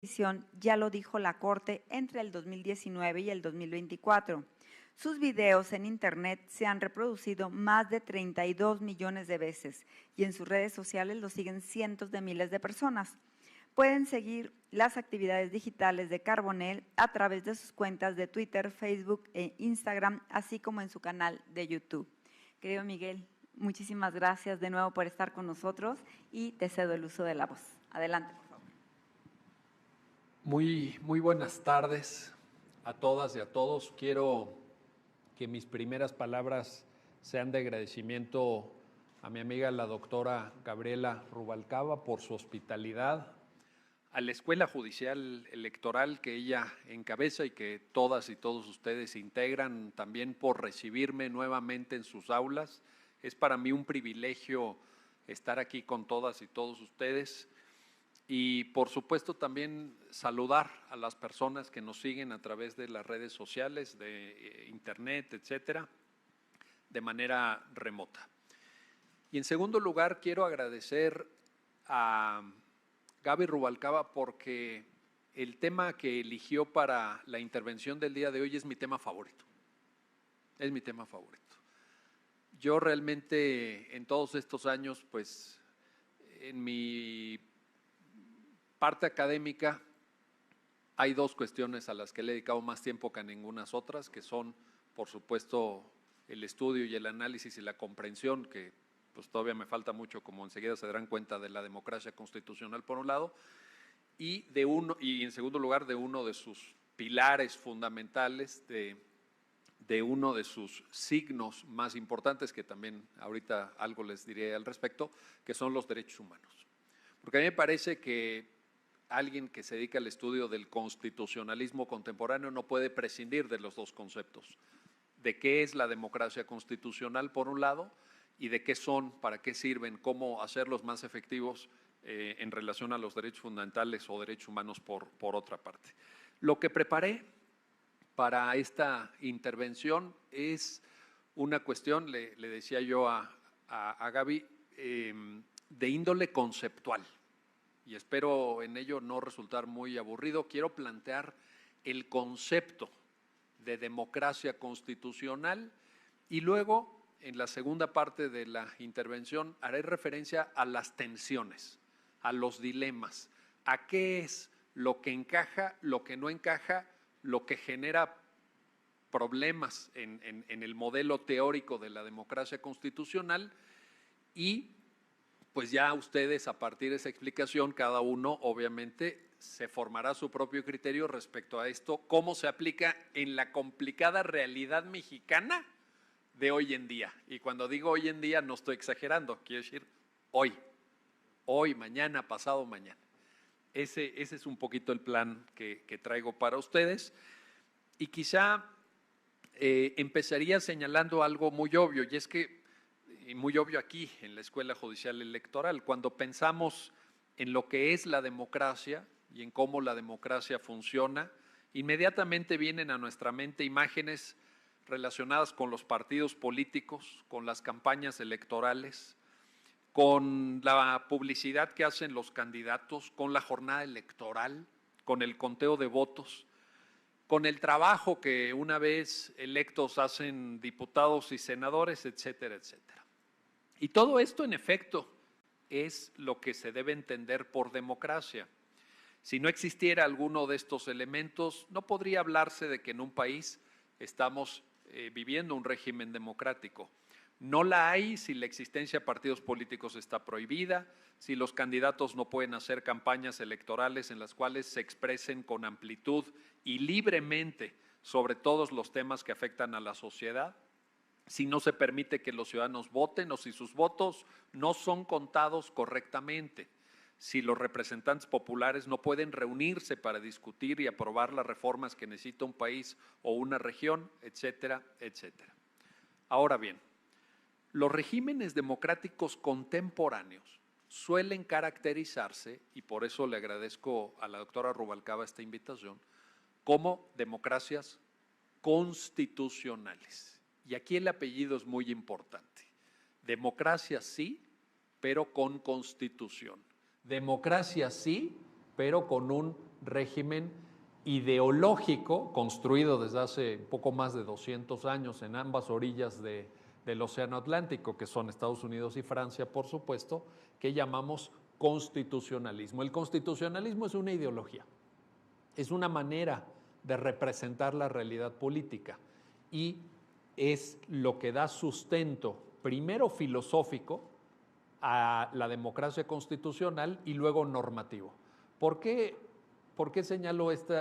ya lo dijo la Corte entre el 2019 y el 2024. Sus videos en Internet se han reproducido más de 32 millones de veces y en sus redes sociales lo siguen cientos de miles de personas. Pueden seguir las actividades digitales de Carbonell a través de sus cuentas de Twitter, Facebook e Instagram, así como en su canal de YouTube. Querido Miguel, muchísimas gracias de nuevo por estar con nosotros y te cedo el uso de la voz. Adelante, por favor. Muy buenas tardes a todas y a todos. Quiero que mis primeras palabras sean de agradecimiento a mi amiga la doctora Gabriela Rubalcaba por su hospitalidad, a la Escuela Judicial Electoral que ella encabeza y que todas y todos ustedes integran, también por recibirme nuevamente en sus aulas. Es para mí un privilegio estar aquí con todas y todos ustedes. Y por supuesto también saludar a las personas que nos siguen a través de las redes sociales, de internet, etcétera, de manera remota. Y en segundo lugar quiero agradecer a Gaby Rubalcaba porque el tema que eligió para la intervención del día de hoy es mi tema favorito. Es mi tema favorito. Yo realmente en todos estos años, pues en mi parte académica, hay dos cuestiones a las que le he dedicado más tiempo que a ninguna otras, que son, por supuesto, el estudio y el análisis y la comprensión, que pues todavía me falta mucho, como enseguida se darán cuenta, de la democracia constitucional por un lado, y en segundo lugar de uno de sus pilares fundamentales, de uno de sus signos más importantes, que también ahorita algo les diré al respecto, que son los derechos humanos. Porque a mí me parece que alguien que se dedica al estudio del constitucionalismo contemporáneo no puede prescindir de los dos conceptos, de qué es la democracia constitucional por un lado y de qué son, para qué sirven, cómo hacerlos más efectivos en relación a los derechos fundamentales o derechos humanos por otra parte. Lo que preparé para esta intervención es una cuestión, le decía yo a Gaby, de índole conceptual. Y espero en ello no resultar muy aburrido. Quiero plantear el concepto de democracia constitucional y luego, en la segunda parte de la intervención, haré referencia a las tensiones, a los dilemas, a qué es lo que encaja, lo que no encaja, lo que genera problemas en el modelo teórico de la democracia constitucional y pues ya ustedes, a partir de esa explicación, cada uno obviamente se formará su propio criterio respecto a esto, cómo se aplica en la complicada realidad mexicana de hoy en día. Y cuando digo hoy en día no estoy exagerando, quiero decir hoy, mañana, pasado mañana. Ese es un poquito el plan que traigo para ustedes. Y quizá empezaría señalando algo muy obvio, y es que y muy obvio aquí en la Escuela Judicial Electoral, cuando pensamos en lo que es la democracia y en cómo la democracia funciona, inmediatamente vienen a nuestra mente imágenes relacionadas con los partidos políticos, con las campañas electorales, con la publicidad que hacen los candidatos, con la jornada electoral, con el conteo de votos, con el trabajo que una vez electos hacen diputados y senadores, etcétera, etcétera. Y todo esto, en efecto, es lo que se debe entender por democracia. Si no existiera alguno de estos elementos, no podría hablarse de que en un país estamos viviendo un régimen democrático. No la hay si la existencia de partidos políticos está prohibida, si los candidatos no pueden hacer campañas electorales en las cuales se expresen con amplitud y libremente sobre todos los temas que afectan a la sociedad, si no se permite que los ciudadanos voten o si sus votos no son contados correctamente, si los representantes populares no pueden reunirse para discutir y aprobar las reformas que necesita un país o una región, etcétera, etcétera. Ahora bien, los regímenes democráticos contemporáneos suelen caracterizarse, y por eso le agradezco a la doctora Rubalcaba esta invitación, como democracias constitucionales. Y aquí el apellido es muy importante. Democracia sí, pero con constitución. Democracia sí, pero con un régimen ideológico construido desde hace poco más de 200 años en ambas orillas del Océano Atlántico, que son Estados Unidos y Francia, por supuesto, que llamamos constitucionalismo. El constitucionalismo es una ideología, es una manera de representar la realidad política y es lo que da sustento, primero filosófico, a la democracia constitucional y luego normativo. ¿Por qué señalo este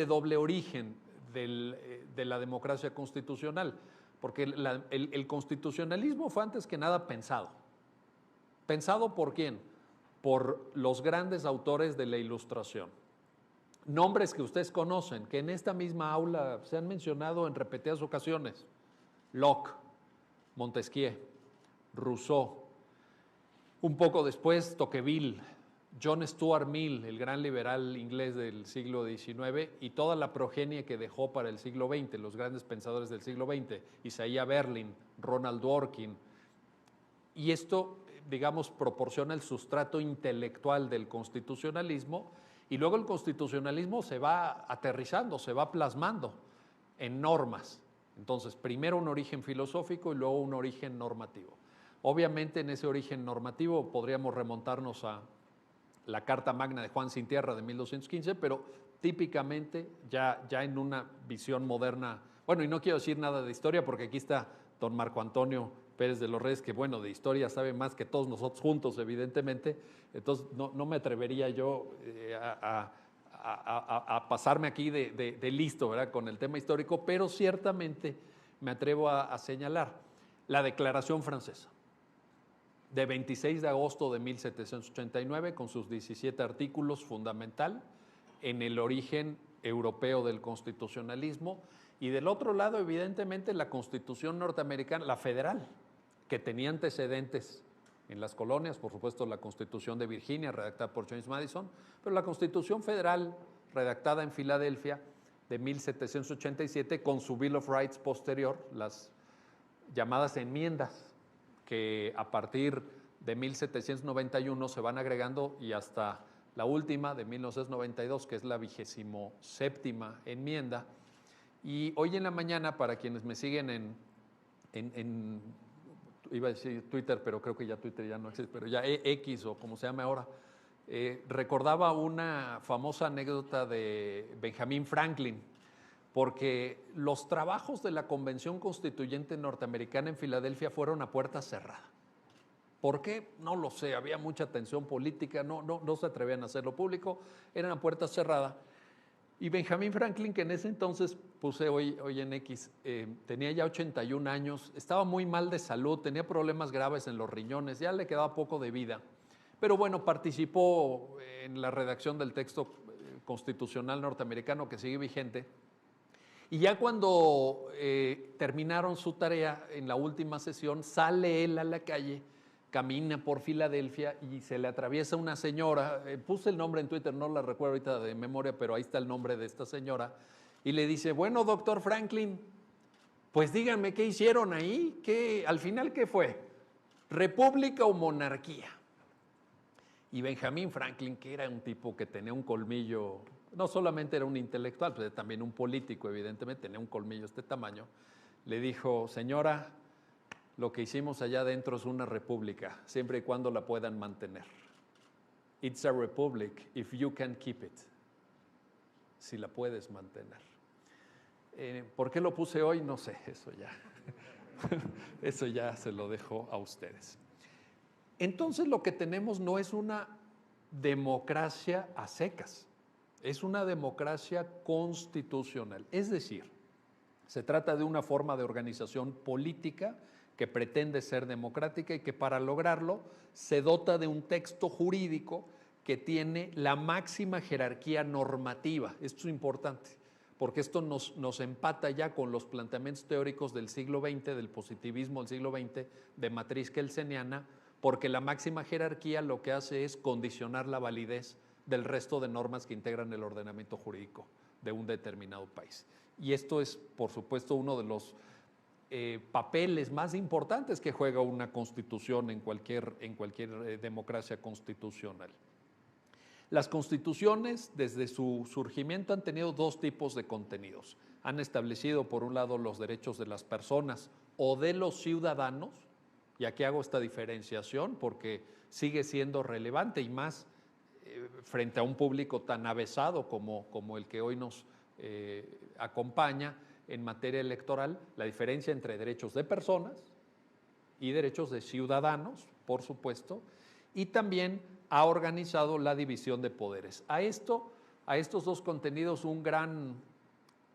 doble origen de la democracia constitucional? Porque el constitucionalismo fue antes que nada pensado. ¿Pensado por quién? Por los grandes autores de la Ilustración. Nombres que ustedes conocen, que en esta misma aula se han mencionado en repetidas ocasiones. Locke, Montesquieu, Rousseau, un poco después Tocqueville, John Stuart Mill, el gran liberal inglés del siglo XIX, y toda la progenie que dejó para el siglo XX, los grandes pensadores del siglo XX, Isaiah Berlin, Ronald Dworkin. Y esto, digamos, proporciona el sustrato intelectual del constitucionalismo, y luego el constitucionalismo se va aterrizando, se va plasmando en normas. Entonces, primero un origen filosófico y luego un origen normativo. Obviamente en ese origen normativo podríamos remontarnos a la Carta Magna de Juan Sin Tierra de 1215, pero típicamente ya en una visión moderna, bueno, y no quiero decir nada de historia porque aquí está don Marco Antonio Pérez de los Reyes, que bueno, de historia sabe más que todos nosotros juntos, evidentemente, entonces no me atrevería yo a pasarme aquí de listo, ¿verdad?, con el tema histórico, pero ciertamente me atrevo a señalar la Declaración Francesa de 26 de agosto de 1789, con sus 17 artículos, fundamental en el origen europeo del constitucionalismo, y del otro lado, evidentemente, la Constitución norteamericana, la federal, que tenía antecedentes en las colonias, por supuesto la Constitución de Virginia, redactada por James Madison, pero la Constitución federal, redactada en Filadelfia, de 1787, con su Bill of Rights posterior, las llamadas enmiendas, que a partir de 1791 se van agregando y hasta la última de 1992, que es la 27ª enmienda. Y hoy en la mañana, para quienes me siguen iba a decir Twitter, pero creo que ya Twitter ya no existe, pero ya X o como se llame ahora, recordaba una famosa anécdota de Benjamin Franklin, porque los trabajos de la Convención Constituyente Norteamericana en Filadelfia fueron a puerta cerrada. ¿Por qué? No lo sé, había mucha tensión política, no se atrevían a hacerlo público, eran a puerta cerrada. Y Benjamin Franklin, que en ese entonces puse hoy en X, tenía ya 81 años, estaba muy mal de salud, tenía problemas graves en los riñones, ya le quedaba poco de vida. Pero bueno, participó en la redacción del texto constitucional norteamericano que sigue vigente. Y ya cuando terminaron su tarea en la última sesión, sale él a la calle, camina por Filadelfia y se le atraviesa una señora, puse el nombre en Twitter, no la recuerdo ahorita de memoria, pero ahí está el nombre de esta señora, y le dice, bueno, doctor Franklin, pues díganme qué hicieron ahí, al final qué fue, república o monarquía. Y Benjamin Franklin, que era un tipo que tenía un colmillo, no solamente era un intelectual, pero también un político, evidentemente, tenía un colmillo de este tamaño, le dijo, señora, lo que hicimos allá adentro es una república, siempre y cuando la puedan mantener. It's a republic if you can keep it, si la puedes mantener. ¿Por qué lo puse hoy? No sé, eso ya se lo dejo a ustedes. Entonces lo que tenemos no es una democracia a secas, es una democracia constitucional. Es decir, se trata de una forma de organización política que pretende ser democrática y que para lograrlo se dota de un texto jurídico que tiene la máxima jerarquía normativa. Esto es importante, porque esto nos empata ya con los planteamientos teóricos del siglo XX, del positivismo del siglo XX, de matriz kelseniana, porque la máxima jerarquía lo que hace es condicionar la validez del resto de normas que integran el ordenamiento jurídico de un determinado país. Y esto es, por supuesto, uno de los papeles más importantes que juega una constitución en cualquier democracia constitucional. Las constituciones, desde su surgimiento, han tenido dos tipos de contenidos. Han establecido, por un lado, los derechos de las personas o de los ciudadanos, y aquí hago esta diferenciación porque sigue siendo relevante y más frente a un público tan avesado como el que hoy nos acompaña en materia electoral, la diferencia entre derechos de personas y derechos de ciudadanos, por supuesto, y también ha organizado la división de poderes. A estos dos contenidos, un gran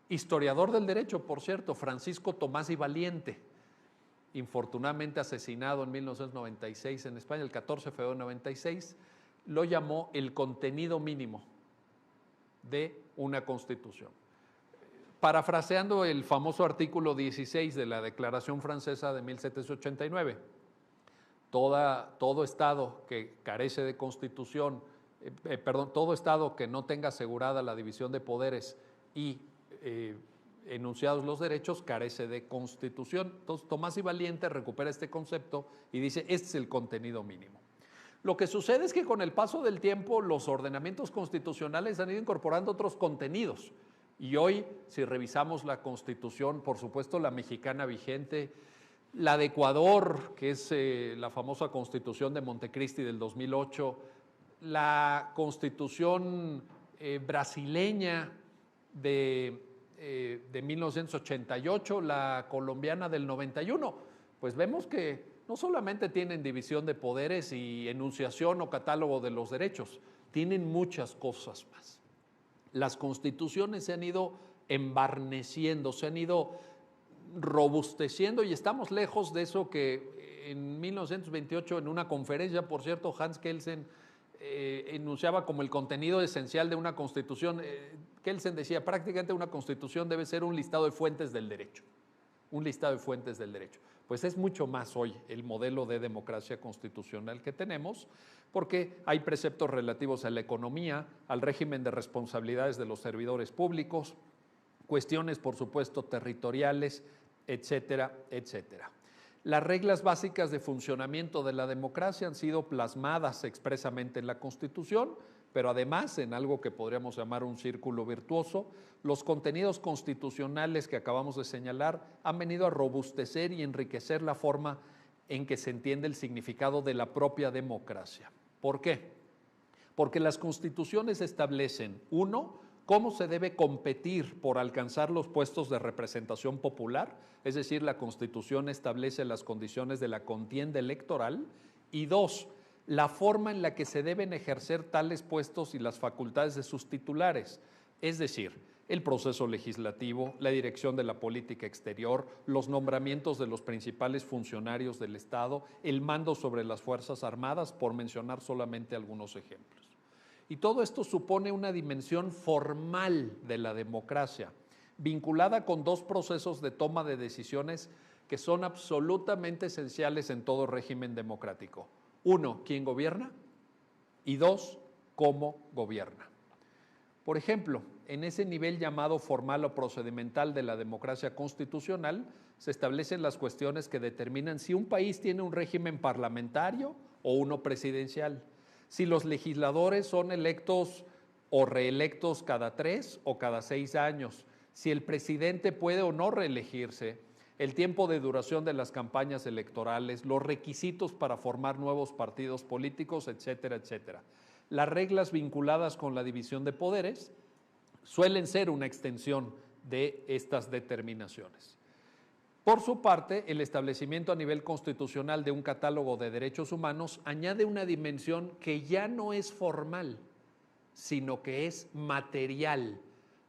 historiador del derecho, por cierto, Francisco Tomás y Valiente, infortunadamente asesinado en 1996 en España, el 14 de febrero de 96, lo llamó el contenido mínimo de una constitución. Parafraseando el famoso artículo 16 de la Declaración Francesa de 1789, todo Estado que carece de constitución, todo Estado que no tenga asegurada la división de poderes y enunciados los derechos, carece de constitución. Entonces, Tomás y Valiente recupera este concepto y dice, este es el contenido mínimo. Lo que sucede es que con el paso del tiempo, los ordenamientos constitucionales han ido incorporando otros contenidos. Y hoy, si revisamos la Constitución, por supuesto la mexicana vigente, la de Ecuador, que es la famosa Constitución de Montecristi del 2008, la Constitución brasileña de 1988, la colombiana del 91, pues vemos que no solamente tienen división de poderes y enunciación o catálogo de los derechos, tienen muchas cosas más. Las constituciones se han ido embarneciendo, se han ido robusteciendo y estamos lejos de eso que en 1928 en una conferencia, por cierto, Hans Kelsen enunciaba como el contenido esencial de una constitución. Kelsen decía, prácticamente una constitución debe ser un listado de fuentes del derecho, un listado de fuentes del derecho. Pues es mucho más hoy el modelo de democracia constitucional que tenemos, porque hay preceptos relativos a la economía, al régimen de responsabilidades de los servidores públicos, cuestiones, por supuesto, territoriales, etcétera, etcétera. Las reglas básicas de funcionamiento de la democracia han sido plasmadas expresamente en la Constitución, pero además, en algo que podríamos llamar un círculo virtuoso, los contenidos constitucionales que acabamos de señalar han venido a robustecer y enriquecer la forma en que se entiende el significado de la propia democracia. ¿Por qué? Porque las constituciones establecen, uno, cómo se debe competir por alcanzar los puestos de representación popular, es decir, la Constitución establece las condiciones de la contienda electoral, y dos, la forma en la que se deben ejercer tales puestos y las facultades de sus titulares, es decir, el proceso legislativo, la dirección de la política exterior, los nombramientos de los principales funcionarios del Estado, el mando sobre las Fuerzas Armadas, por mencionar solamente algunos ejemplos. Y todo esto supone una dimensión formal de la democracia, vinculada con dos procesos de toma de decisiones que son absolutamente esenciales en todo régimen democrático. Uno, ¿quién gobierna? Y dos, ¿cómo gobierna? Por ejemplo, en ese nivel llamado formal o procedimental de la democracia constitucional, se establecen las cuestiones que determinan si un país tiene un régimen parlamentario o uno presidencial, si los legisladores son electos o reelectos cada 3 o cada 6 años, si el presidente puede o no reelegirse, el tiempo de duración de las campañas electorales, los requisitos para formar nuevos partidos políticos, etcétera, etcétera. Las reglas vinculadas con la división de poderes suelen ser una extensión de estas determinaciones. Por su parte, el establecimiento a nivel constitucional de un catálogo de derechos humanos añade una dimensión que ya no es formal, sino que es material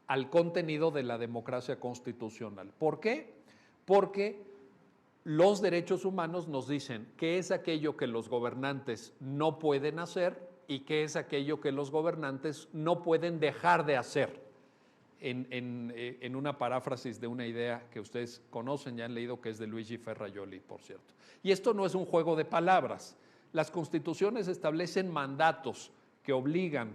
al contenido de la democracia constitucional. ¿Por qué? Porque los derechos humanos nos dicen qué es aquello que los gobernantes no pueden hacer y qué es aquello que los gobernantes no pueden dejar de hacer. En una paráfrasis de una idea que ustedes conocen, ya han leído, que es de Luigi Ferrajoli, por cierto. Y esto no es un juego de palabras. Las constituciones establecen mandatos que obligan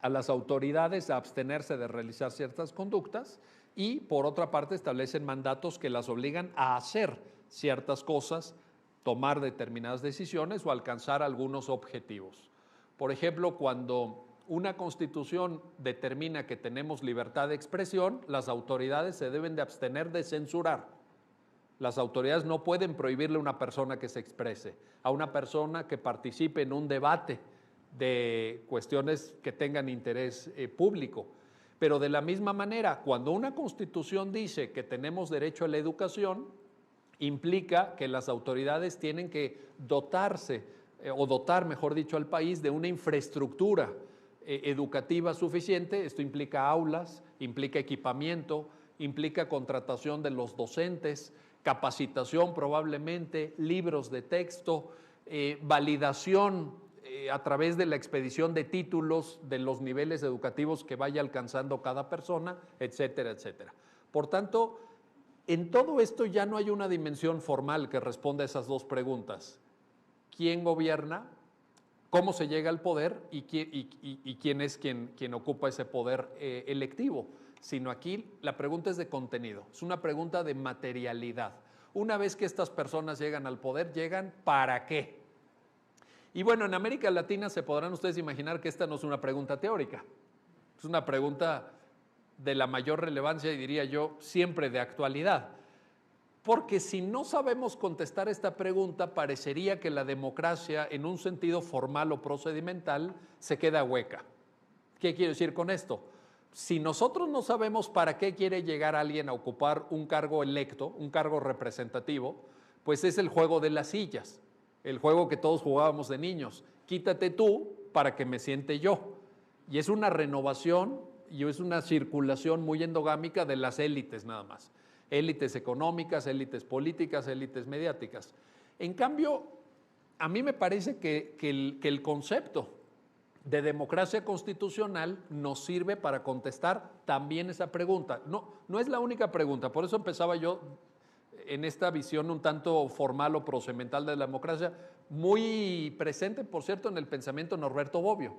a las autoridades a abstenerse de realizar ciertas conductas y, por otra parte, establecen mandatos que las obligan a hacer ciertas cosas, tomar determinadas decisiones o alcanzar algunos objetivos. Por ejemplo, cuando una constitución determina que tenemos libertad de expresión, las autoridades se deben de abstener de censurar. Las autoridades no pueden prohibirle a una persona que se exprese, a una persona que participe en un debate de cuestiones que tengan interés público. Pero de la misma manera, cuando una constitución dice que tenemos derecho a la educación, implica que las autoridades tienen que dotarse, o dotar, mejor dicho, al país de una infraestructura educativa suficiente. Esto implica aulas, implica equipamiento, implica contratación de los docentes, capacitación probablemente, libros de texto, validación a través de la expedición de títulos de los niveles educativos que vaya alcanzando cada persona, etcétera, etcétera. Por tanto, en todo esto ya no hay una dimensión formal que responda a esas dos preguntas. ¿Quién gobierna? ¿Cómo se llega al poder? ¿Y quién es quien ocupa ese poder electivo? Sino aquí la pregunta es de contenido, es una pregunta de materialidad. Una vez que estas personas llegan al poder, ¿llegan para qué? Y bueno, en América Latina se podrán ustedes imaginar que esta no es una pregunta teórica, es una pregunta de la mayor relevancia y diría yo siempre de actualidad. Porque si no sabemos contestar esta pregunta, parecería que la democracia en un sentido formal o procedimental se queda hueca. ¿Qué quiero decir con esto? Si nosotros no sabemos para qué quiere llegar alguien a ocupar un cargo electo, un cargo representativo, pues es el juego de las sillas, el juego que todos jugábamos de niños. Quítate tú para que me siente yo. Y es una renovación y es una circulación muy endogámica de las élites nada más. Élites económicas, élites políticas, élites mediáticas. En cambio, a mí me parece que el concepto de democracia constitucional nos sirve para contestar también esa pregunta. No es la única pregunta, por eso empezaba yo en esta visión un tanto formal o procedimental de la democracia, muy presente, por cierto, en el pensamiento de Norberto Bobbio.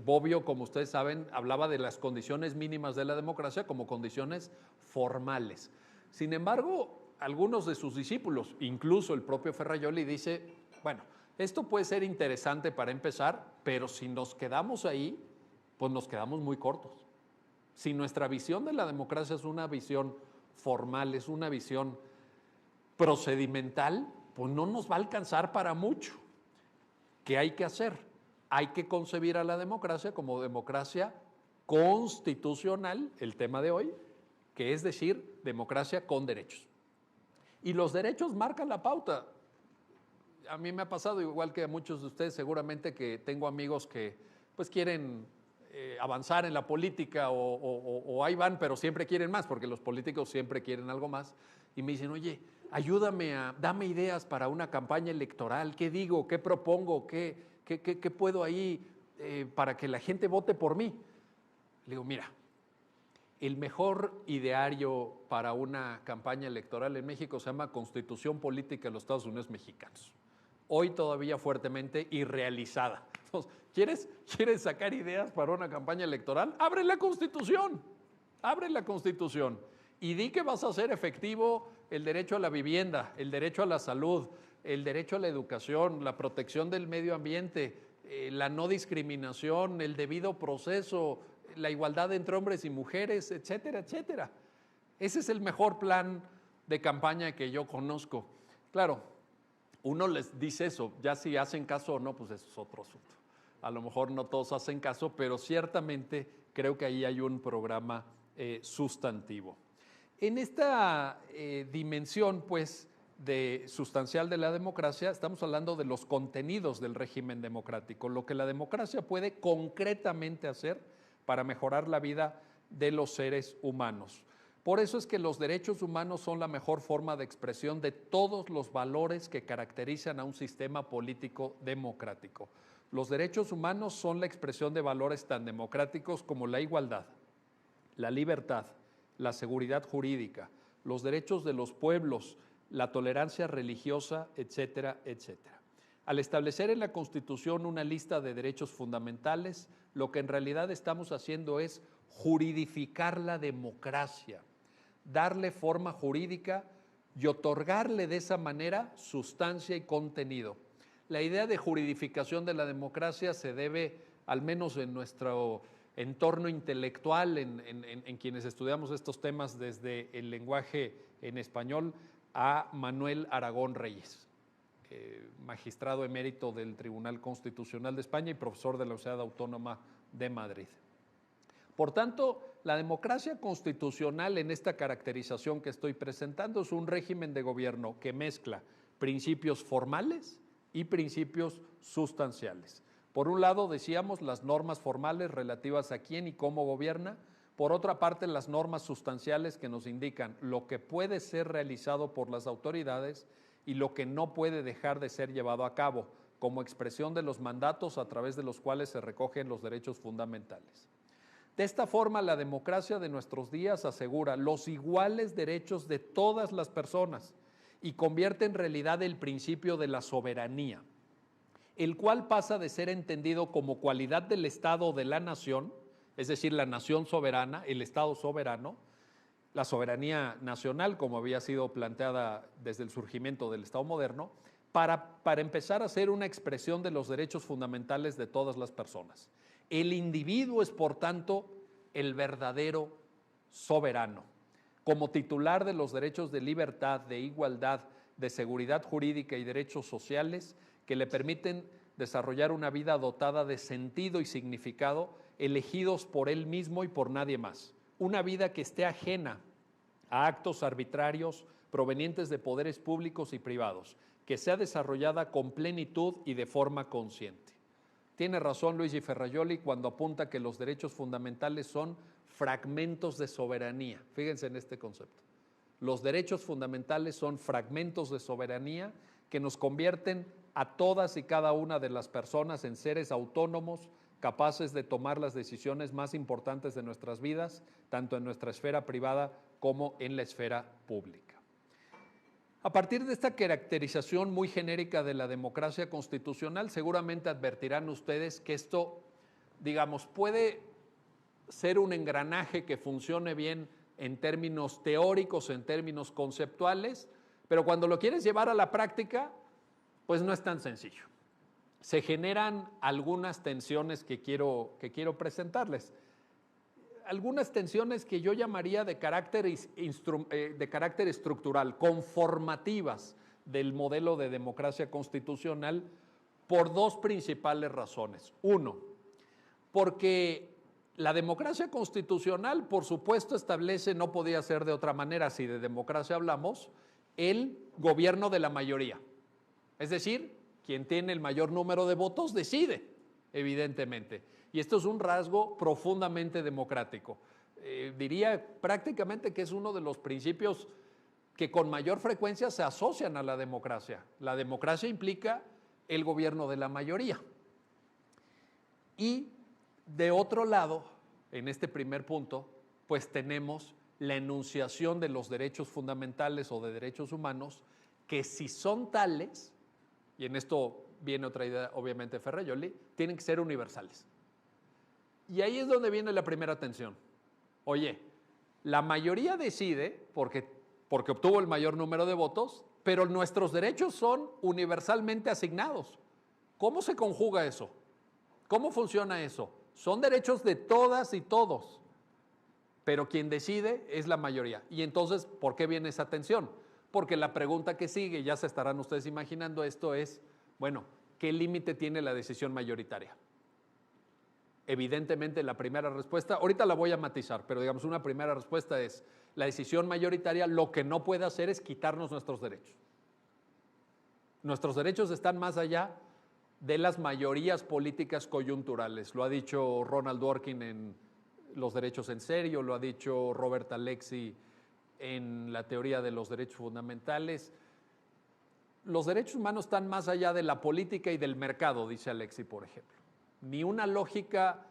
Bobbio, como ustedes saben, hablaba de las condiciones mínimas de la democracia como condiciones formales. Sin embargo, algunos de sus discípulos, incluso el propio Ferrajoli, dice, bueno, esto puede ser interesante para empezar, pero si nos quedamos ahí, pues nos quedamos muy cortos. Si nuestra visión de la democracia es una visión formal, es una visión procedimental, pues no nos va a alcanzar para mucho. ¿Qué hay que hacer? Hay que concebir a la democracia como democracia constitucional, el tema de hoy, que es decir, democracia con derechos. Y los derechos marcan la pauta. A mí me ha pasado, igual que a muchos de ustedes, seguramente que tengo amigos que pues quieren avanzar en la política o ahí van, pero siempre quieren más, porque los políticos siempre quieren algo más. Y me dicen, oye, ayúdame, dame ideas para una campaña electoral, ¿qué digo, qué propongo, qué puedo ahí para que la gente vote por mí? Le digo, mira, el mejor ideario para una campaña electoral en México se llama Constitución Política de los Estados Unidos Mexicanos. Hoy todavía fuertemente irrealizada. Entonces, ¿quieres sacar ideas para una campaña electoral? Abre la Constitución y di que vas a hacer efectivo el derecho a la vivienda, el derecho a la salud, el derecho a la educación, la protección del medio ambiente, la no discriminación, el debido proceso, la igualdad entre hombres y mujeres, etcétera, etcétera. Ese es el mejor plan de campaña que yo conozco. Claro, uno les dice eso, ya si hacen caso o no, pues eso es otro asunto. A lo mejor no todos hacen caso, pero ciertamente creo que ahí hay un programa sustantivo. En esta dimensión, pues, sustancial de la democracia, estamos hablando de los contenidos del régimen democrático, lo que la democracia puede concretamente hacer para mejorar la vida de los seres humanos. Por eso es que los derechos humanos son la mejor forma de expresión de todos los valores que caracterizan a un sistema político democrático. Los derechos humanos son la expresión de valores tan democráticos como la igualdad, la libertad, la seguridad jurídica, los derechos de los pueblos, la tolerancia religiosa, etcétera, etcétera. Al establecer en la Constitución una lista de derechos fundamentales, lo que en realidad estamos haciendo es juridificar la democracia, darle forma jurídica y otorgarle de esa manera sustancia y contenido. La idea de juridificación de la democracia se debe al menos en nuestro entorno intelectual, en quienes estudiamos estos temas desde el lenguaje en español, a Manuel Aragón Reyes, magistrado emérito del Tribunal Constitucional de España y profesor de la Universidad Autónoma de Madrid. Por tanto, la democracia constitucional en esta caracterización que estoy presentando es un régimen de gobierno que mezcla principios formales y principios sustanciales. Por un lado, decíamos, las normas formales relativas a quién y cómo gobierna. Por otra parte, las normas sustanciales que nos indican lo que puede ser realizado por las autoridades y lo que no puede dejar de ser llevado a cabo, como expresión de los mandatos a través de los cuales se recogen los derechos fundamentales. De esta forma, la democracia de nuestros días asegura los iguales derechos de todas las personas y convierte en realidad el principio de la soberanía, el cual pasa de ser entendido como cualidad del Estado o de la nación, es decir, la nación soberana, el Estado soberano, la soberanía nacional, como había sido planteada desde el surgimiento del Estado moderno, para empezar a ser una expresión de los derechos fundamentales de todas las personas. El individuo es, por tanto, el verdadero soberano. Como titular de los derechos de libertad, de igualdad, de seguridad jurídica y derechos sociales que le permiten desarrollar una vida dotada de sentido y significado, elegidos por él mismo y por nadie más. Una vida que esté ajena a actos arbitrarios provenientes de poderes públicos y privados, que sea desarrollada con plenitud y de forma consciente. Tiene razón Luigi Ferrajoli cuando apunta que los derechos fundamentales son fragmentos de soberanía. Fíjense en este concepto. Los derechos fundamentales son fragmentos de soberanía que nos convierten a todas y cada una de las personas en seres autónomos, capaces de tomar las decisiones más importantes de nuestras vidas, tanto en nuestra esfera privada como en la esfera pública. A partir de esta caracterización muy genérica de la democracia constitucional, seguramente advertirán ustedes que esto, digamos, puede ser un engranaje que funcione bien en términos teóricos, en términos conceptuales, pero cuando lo quieres llevar a la práctica, pues no es tan sencillo. Se generan algunas tensiones que quiero presentarles. Algunas tensiones que yo llamaría de carácter estructural, conformativas del modelo de democracia constitucional, por dos principales razones. Uno, porque la democracia constitucional, por supuesto, establece, no podía ser de otra manera si de democracia hablamos, el gobierno de la mayoría. Es decir, quien tiene el mayor número de votos decide, evidentemente. Y esto es un rasgo profundamente democrático. Diría prácticamente que es uno de los principios que con mayor frecuencia se asocian a la democracia. La democracia implica el gobierno de la mayoría. Y de otro lado, en este primer punto, pues tenemos la enunciación de los derechos fundamentales o de derechos humanos, que si son tales, y en esto viene otra idea obviamente Ferrajoli, tienen que ser universales. Y ahí es donde viene la primera tensión. Oye, la mayoría decide porque obtuvo el mayor número de votos, pero nuestros derechos son universalmente asignados. ¿Cómo se conjuga eso? ¿Cómo funciona eso? Son derechos de todas y todos, pero quien decide es la mayoría. Y entonces, ¿por qué viene esa tensión? Porque la pregunta que sigue, ya se estarán ustedes imaginando esto, es, bueno, ¿qué límite tiene la decisión mayoritaria? Evidentemente la primera respuesta, ahorita la voy a matizar, pero digamos una primera respuesta es, la decisión mayoritaria lo que no puede hacer es quitarnos nuestros derechos. Nuestros derechos están más allá de las mayorías políticas coyunturales. Lo ha dicho Ronald Dworkin en Los derechos en serio, lo ha dicho Robert Alexy en la teoría de los derechos fundamentales. Los derechos humanos están más allá de la política y del mercado, dice Alexy, por ejemplo. Ni una lógica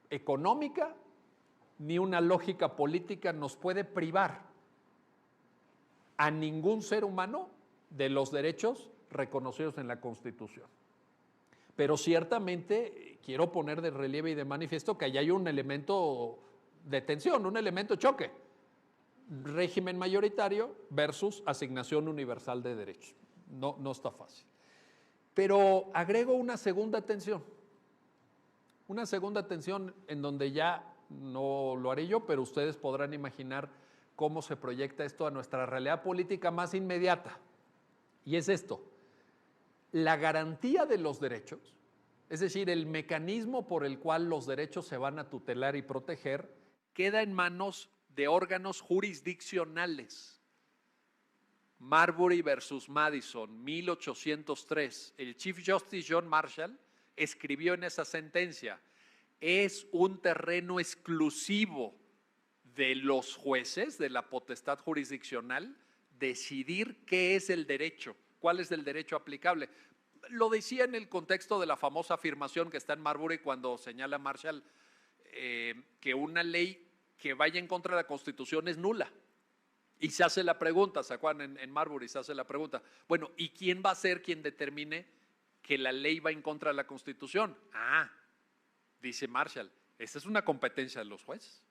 económica ni una lógica política nos puede privar a ningún ser humano de los derechos reconocidos en la Constitución. Pero ciertamente quiero poner de relieve y de manifiesto que allá hay un elemento de tensión, un elemento de choque. Régimen mayoritario versus asignación universal de derechos. No está fácil. Pero agrego una segunda tensión. Una segunda tensión en donde ya no lo haré yo, pero ustedes podrán imaginar cómo se proyecta esto a nuestra realidad política más inmediata. Y es esto: la garantía de los derechos, es decir, el mecanismo por el cual los derechos se van a tutelar y proteger, queda en manos de órganos jurisdiccionales. Marbury versus Madison, 1803. El Chief Justice John Marshall escribió en esa sentencia: es un terreno exclusivo de los jueces, de la potestad jurisdiccional, decidir qué es el derecho, cuál es el derecho aplicable. Lo decía en el contexto de la famosa afirmación que está en Marbury cuando señala Marshall que una ley que vaya en contra de la Constitución es nula. Y se hace la pregunta, ¿se acuerdan? En Marbury se hace la pregunta, bueno, ¿y quién va a ser quien determine que la ley va en contra de la Constitución? Dice Marshall, esa es una competencia de los jueces.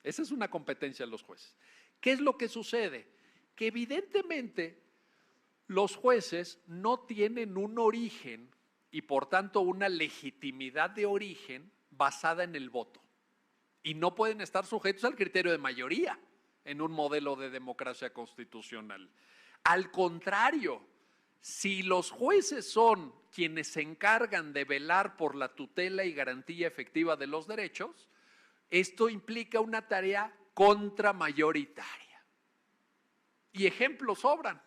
Esa es una competencia de los jueces. ¿Qué es lo que sucede? Que evidentemente los jueces no tienen un origen y por tanto una legitimidad de origen basada en el voto. Y no pueden estar sujetos al criterio de mayoría en un modelo de democracia constitucional. Al contrario, si los jueces son quienes se encargan de velar por la tutela y garantía efectiva de los derechos, esto implica una tarea contramayoritaria. Y ejemplos sobran.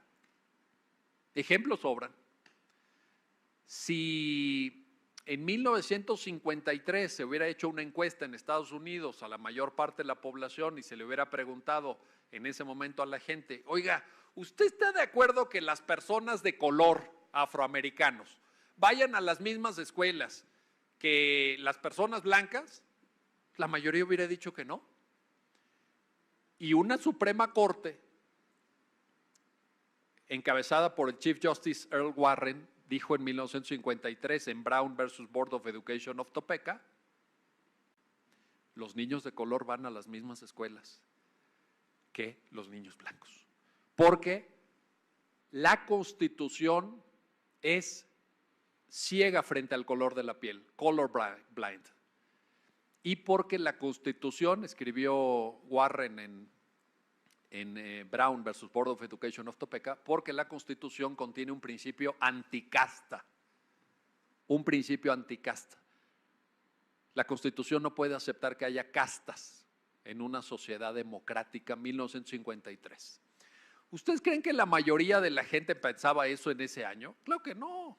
Ejemplos sobran. Si en 1953 se hubiera hecho una encuesta en Estados Unidos a la mayor parte de la población y se le hubiera preguntado en ese momento a la gente, oiga, ¿usted está de acuerdo que las personas de color afroamericanos vayan a las mismas escuelas que las personas blancas? La mayoría hubiera dicho que no. Y una Suprema Corte, encabezada por el Chief Justice Earl Warren, dijo en 1953 en Brown versus Board of Education of Topeka, los niños de color van a las mismas escuelas que los niños blancos. Porque la Constitución es ciega frente al color de la piel, color blind. Y porque la Constitución, escribió Warren en Brown versus Board of Education of Topeka, porque la Constitución contiene un principio anticasta. Un principio anticasta. La Constitución no puede aceptar que haya castas en una sociedad democrática, 1953. ¿Ustedes creen que la mayoría de la gente pensaba eso en ese año? Claro que no.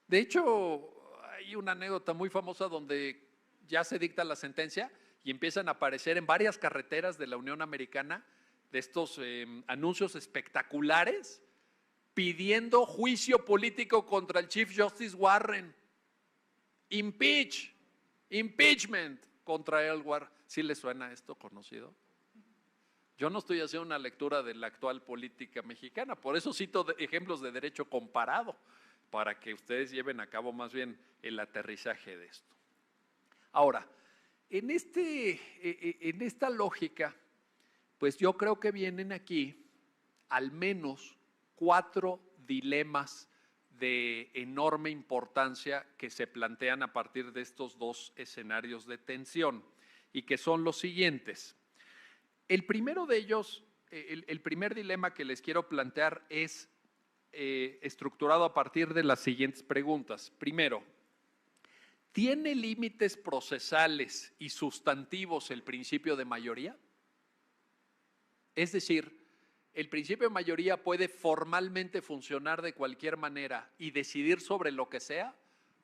De hecho, hay una anécdota muy famosa donde ya se dicta la sentencia y empiezan a aparecer en varias carreteras de la Unión Americana de estos anuncios espectaculares pidiendo juicio político contra el Chief Justice Warren. Impeachment contra él. ¿Sí le suena esto conocido? Yo no estoy haciendo una lectura de la actual política mexicana, por eso cito ejemplos de derecho comparado, para que ustedes lleven a cabo más bien el aterrizaje de esto. Ahora, en esta lógica, pues yo creo que vienen aquí al menos 4 dilemas de enorme importancia que se plantean a partir de estos 2 escenarios de tensión y que son los siguientes. El primero de ellos, el primer dilema que les quiero plantear es estructurado a partir de las siguientes preguntas. Primero, ¿tiene límites procesales y sustantivos el principio de mayoría? Es decir, ¿el principio de mayoría puede formalmente funcionar de cualquier manera y decidir sobre lo que sea?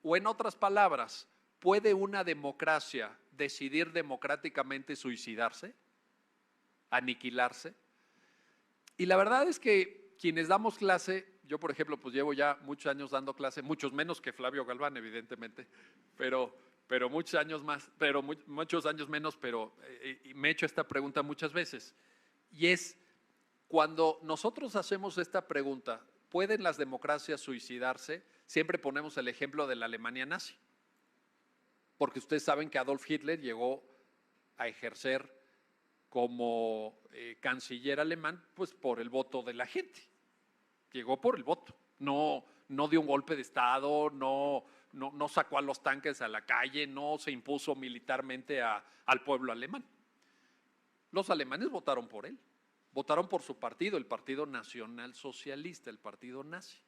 O en otras palabras, ¿puede una democracia decidir democráticamente suicidarse? ¿Aniquilarse? Y la verdad es que quienes damos clase, yo por ejemplo pues llevo ya muchos años dando clase, muchos menos que Flavio Galván evidentemente, pero muchos años más, muchos años menos, pero me he hecho esta pregunta muchas veces. Y es, cuando nosotros hacemos esta pregunta, ¿pueden las democracias suicidarse? Siempre ponemos el ejemplo de la Alemania nazi. Porque ustedes saben que Adolf Hitler llegó a ejercer como canciller alemán, pues por el voto de la gente. Llegó por el voto. No dio un golpe de Estado, no no sacó a los tanques a la calle, no se impuso militarmente al pueblo alemán. Los alemanes votaron por él, votaron por su partido, el Partido Nacional Socialista, el partido nazi.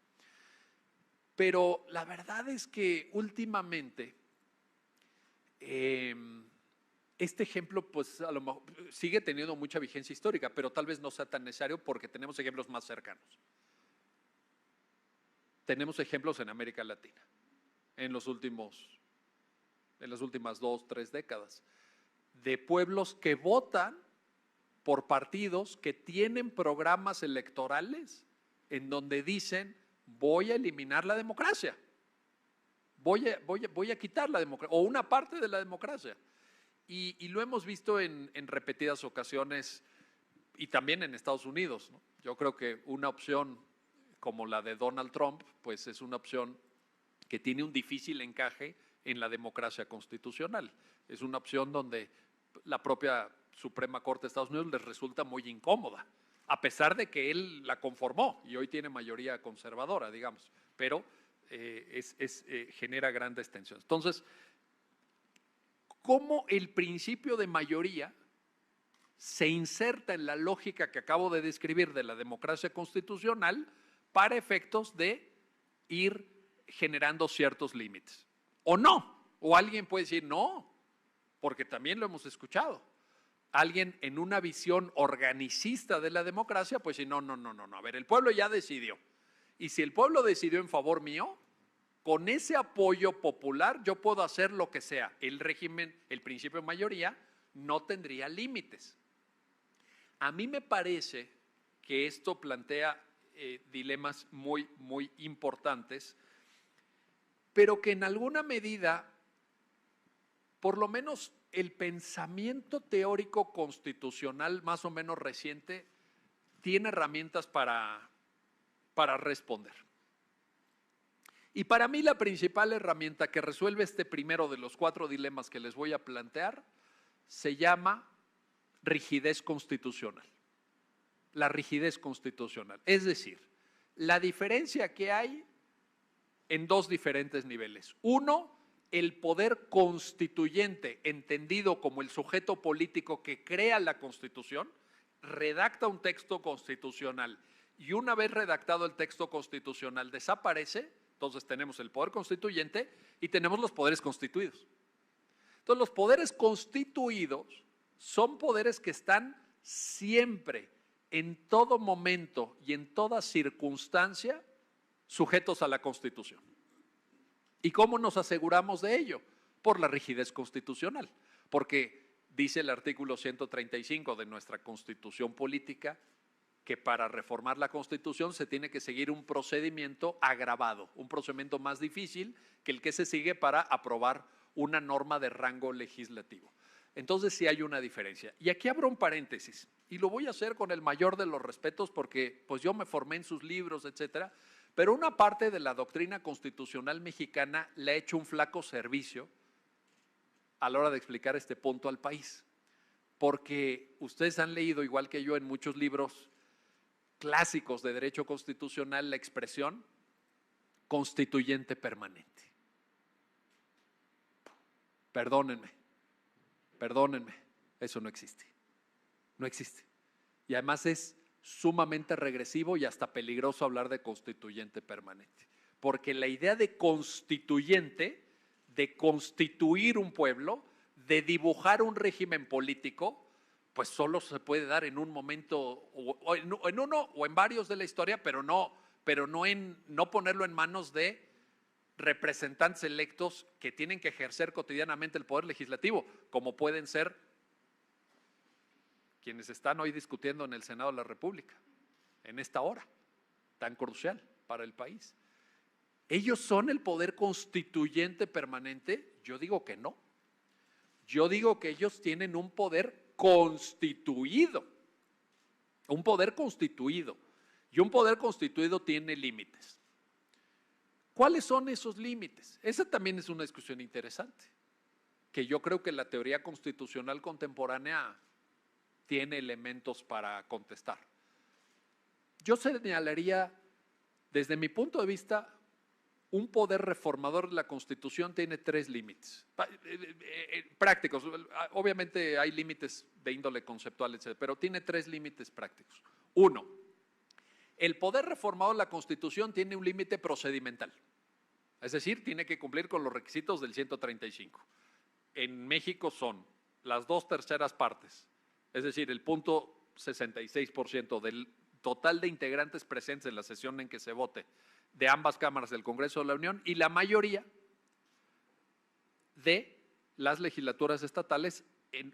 Pero la verdad es que últimamente este ejemplo pues a lo mejor sigue teniendo mucha vigencia histórica, pero tal vez no sea tan necesario porque tenemos ejemplos más cercanos. Tenemos ejemplos en América Latina en las últimas 2, 3 décadas de pueblos que votan por partidos que tienen programas electorales en donde dicen voy a eliminar la democracia, voy a quitar la democracia o una parte de la democracia. Y lo hemos visto en repetidas ocasiones y también en Estados Unidos, ¿no? Yo creo que una opción como la de Donald Trump, pues es una opción que tiene un difícil encaje en la democracia constitucional. Es una opción donde la propia Suprema Corte de Estados Unidos les resulta muy incómoda, a pesar de que él la conformó y hoy tiene mayoría conservadora, digamos, pero genera grandes tensiones. Entonces, ¿cómo el principio de mayoría se inserta en la lógica que acabo de describir de la democracia constitucional para efectos de ir generando ciertos límites? ¿O no? O alguien puede decir no, porque también lo hemos escuchado. Alguien en una visión organicista de la democracia, pues sí, no, a ver, el pueblo ya decidió. Y si el pueblo decidió en favor mío, con ese apoyo popular yo puedo hacer lo que sea. El régimen, el principio de mayoría, no tendría límites. A mí me parece que esto plantea dilemas muy, muy importantes, pero que en alguna medida, por lo menos el pensamiento teórico constitucional más o menos reciente tiene herramientas para responder. Y para mí la principal herramienta que resuelve este primero de los 4 dilemas que les voy a plantear se llama rigidez constitucional. La rigidez constitucional, es decir, la diferencia que hay en 2 diferentes niveles. Uno, el poder constituyente, entendido como el sujeto político que crea la Constitución, redacta un texto constitucional y una vez redactado el texto constitucional desaparece. Entonces tenemos el poder constituyente y tenemos los poderes constituidos. Entonces los poderes constituidos son poderes que están siempre, en todo momento y en toda circunstancia sujetos a la Constitución. ¿Y cómo nos aseguramos de ello? Por la rigidez constitucional, porque dice el artículo 135 de nuestra Constitución política que para reformar la Constitución se tiene que seguir un procedimiento agravado, un procedimiento más difícil que el que se sigue para aprobar una norma de rango legislativo. Entonces sí hay una diferencia. Y aquí abro un paréntesis, y lo voy a hacer con el mayor de los respetos porque pues yo me formé en sus libros, etcétera, pero una parte de la doctrina constitucional mexicana le ha hecho un flaco servicio a la hora de explicar este punto al país. Porque ustedes han leído, igual que yo, en muchos libros clásicos de derecho constitucional, la expresión constituyente permanente. Perdónenme, eso no existe. No existe. Y además es sumamente regresivo y hasta peligroso hablar de constituyente permanente. Porque la idea de constituyente, de constituir un pueblo, de dibujar un régimen político, pues solo se puede dar en un momento, o en uno o en varios de la historia, pero no ponerlo en manos de representantes electos que tienen que ejercer cotidianamente el poder legislativo, como pueden ser quienes están hoy discutiendo en el Senado de la República, en esta hora tan crucial para el país. ¿Ellos son el poder constituyente permanente? Yo digo que no. Yo digo que ellos tienen un poder constituido, un poder constituido, y un poder constituido tiene límites. ¿Cuáles son esos límites? Esa también es una discusión interesante, que yo creo que la teoría constitucional contemporánea tiene elementos para contestar. Yo señalaría, desde mi punto de vista, un poder reformador de la Constitución tiene 3 límites prácticos. Obviamente hay límites de índole conceptual, etc., pero tiene 3 límites prácticos. 1, el poder reformador de la Constitución tiene un límite procedimental, es decir, tiene que cumplir con los requisitos del 135. En México son las 2/3 partes, es decir, el 0.66% del total de integrantes presentes en la sesión en que se vote de ambas cámaras del Congreso de la Unión y la mayoría de las legislaturas estatales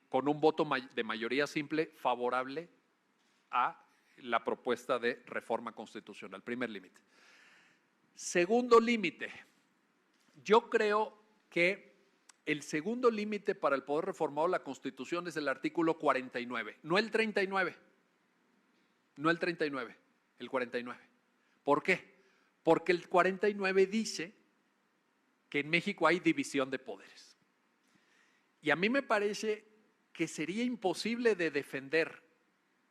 con un voto de mayoría simple favorable a la propuesta de reforma constitucional. Primer límite. Segundo límite. Yo creo que el segundo límite para el poder reformador de la Constitución es el artículo 49, no el 39. No el 39, el 49. ¿Por qué? Porque el 49 dice que en México hay división de poderes. Y a mí me parece que sería imposible de defender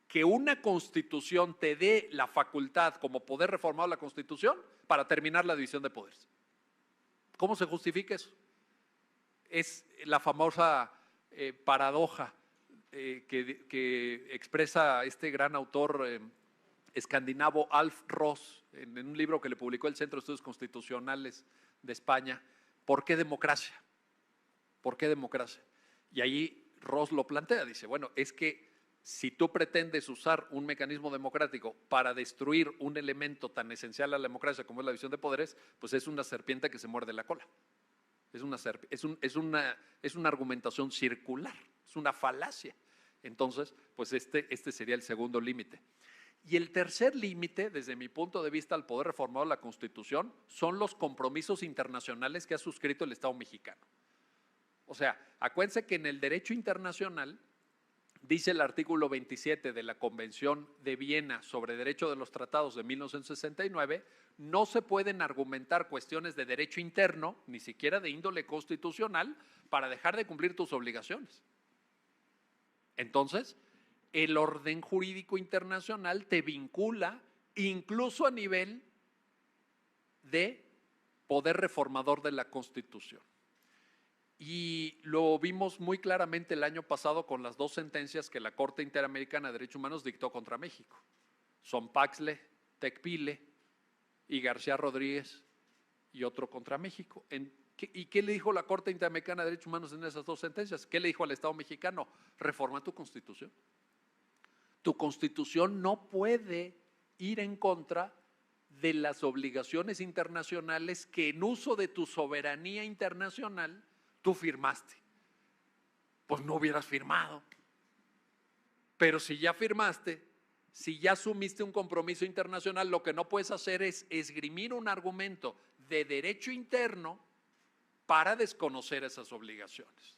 que una Constitución te dé la facultad como poder reformador de la Constitución para terminar la división de poderes. ¿Cómo se justifica eso? Es la famosa paradoja que expresa este gran autor escandinavo Alf Ross en un libro que le publicó el Centro de Estudios Constitucionales de España. ¿Por qué democracia? ¿Por qué democracia? Y ahí Ross lo plantea, dice, bueno, es que si tú pretendes usar un mecanismo democrático para destruir un elemento tan esencial a la democracia como es la división de poderes, pues es una serpiente que se muerde la cola. Es una argumentación circular, es una falacia. Entonces, pues este sería el segundo límite. Y el tercer límite, desde mi punto de vista, al poder reformador de la Constitución, son los compromisos internacionales que ha suscrito el Estado mexicano. O sea, acuérdense que en el derecho internacional, dice el artículo 27 de la Convención de Viena sobre Derecho de los Tratados de 1969, no se pueden argumentar cuestiones de derecho interno, ni siquiera de índole constitucional, para dejar de cumplir tus obligaciones. Entonces, el orden jurídico internacional te vincula incluso a nivel de poder reformador de la Constitución. Y lo vimos muy claramente el año pasado con las 2 sentencias que la Corte Interamericana de Derechos Humanos dictó contra México. Sonpaxle, Tecpile y García Rodríguez y otro contra México. ¿Y qué le dijo la Corte Interamericana de Derechos Humanos en esas 2 sentencias? ¿Qué le dijo al Estado mexicano? Reforma tu Constitución. Tu Constitución no puede ir en contra de las obligaciones internacionales que en uso de tu soberanía internacional tú firmaste. Pues no hubieras firmado. Pero si ya firmaste, si ya asumiste un compromiso internacional, lo que no puedes hacer es esgrimir un argumento de derecho interno para desconocer esas obligaciones.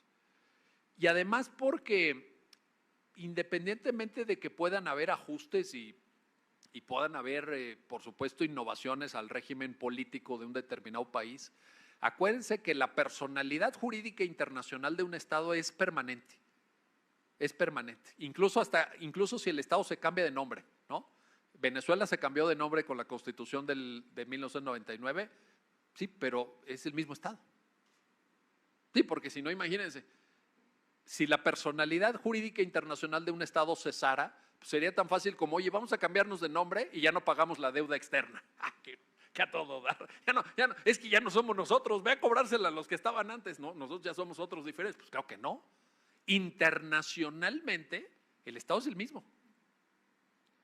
Y además porque independientemente de que puedan haber ajustes y puedan haber, por supuesto, innovaciones al régimen político de un determinado país, acuérdense que la personalidad jurídica internacional de un Estado es permanente. Es permanente. Incluso si el Estado se cambia de nombre, ¿no? Venezuela se cambió de nombre con la Constitución de 1999, sí, pero es el mismo Estado. Sí, porque si no, imagínense, si la personalidad jurídica internacional de un Estado cesara, pues sería tan fácil como, oye, vamos a cambiarnos de nombre y ya no pagamos la deuda externa. Que a todo dar. Ya no, es que ya no somos nosotros, ve a cobrársela a los que estaban antes, ¿no? Nosotros ya somos otros diferentes. Pues claro que no. Internacionalmente, el Estado es el mismo.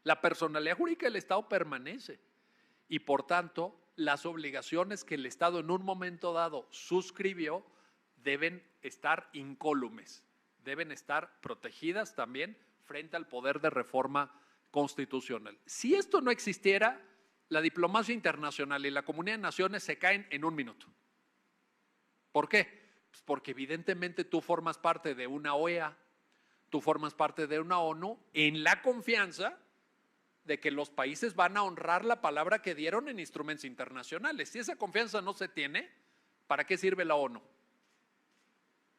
La personalidad jurídica del Estado permanece y por tanto, las obligaciones que el Estado en un momento dado suscribió deben estar incólumes, deben estar protegidas también frente al poder de reforma constitucional. Si esto no existiera, la diplomacia internacional y la comunidad de naciones se caen en un minuto. ¿Por qué? Pues porque evidentemente tú formas parte de una OEA, tú formas parte de una ONU en la confianza de que los países van a honrar la palabra que dieron en instrumentos internacionales. Si esa confianza no se tiene, ¿para qué sirve la ONU?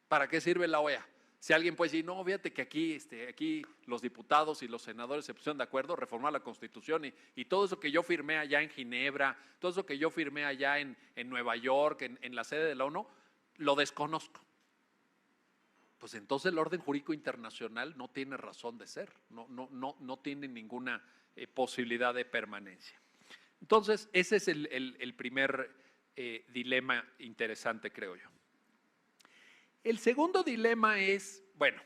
¿Para qué sirve la OEA? Si alguien puede decir, no, fíjate que aquí los diputados y los senadores se pusieron de acuerdo, reformar la Constitución y todo eso que yo firmé allá en Ginebra, todo eso que yo firmé allá en Nueva York, en la sede de la ONU, lo desconozco. Pues entonces el orden jurídico internacional no tiene razón de ser, no tiene ninguna posibilidad de permanencia. Entonces, ese es el primer dilema interesante, creo yo. El segundo dilema es, bueno,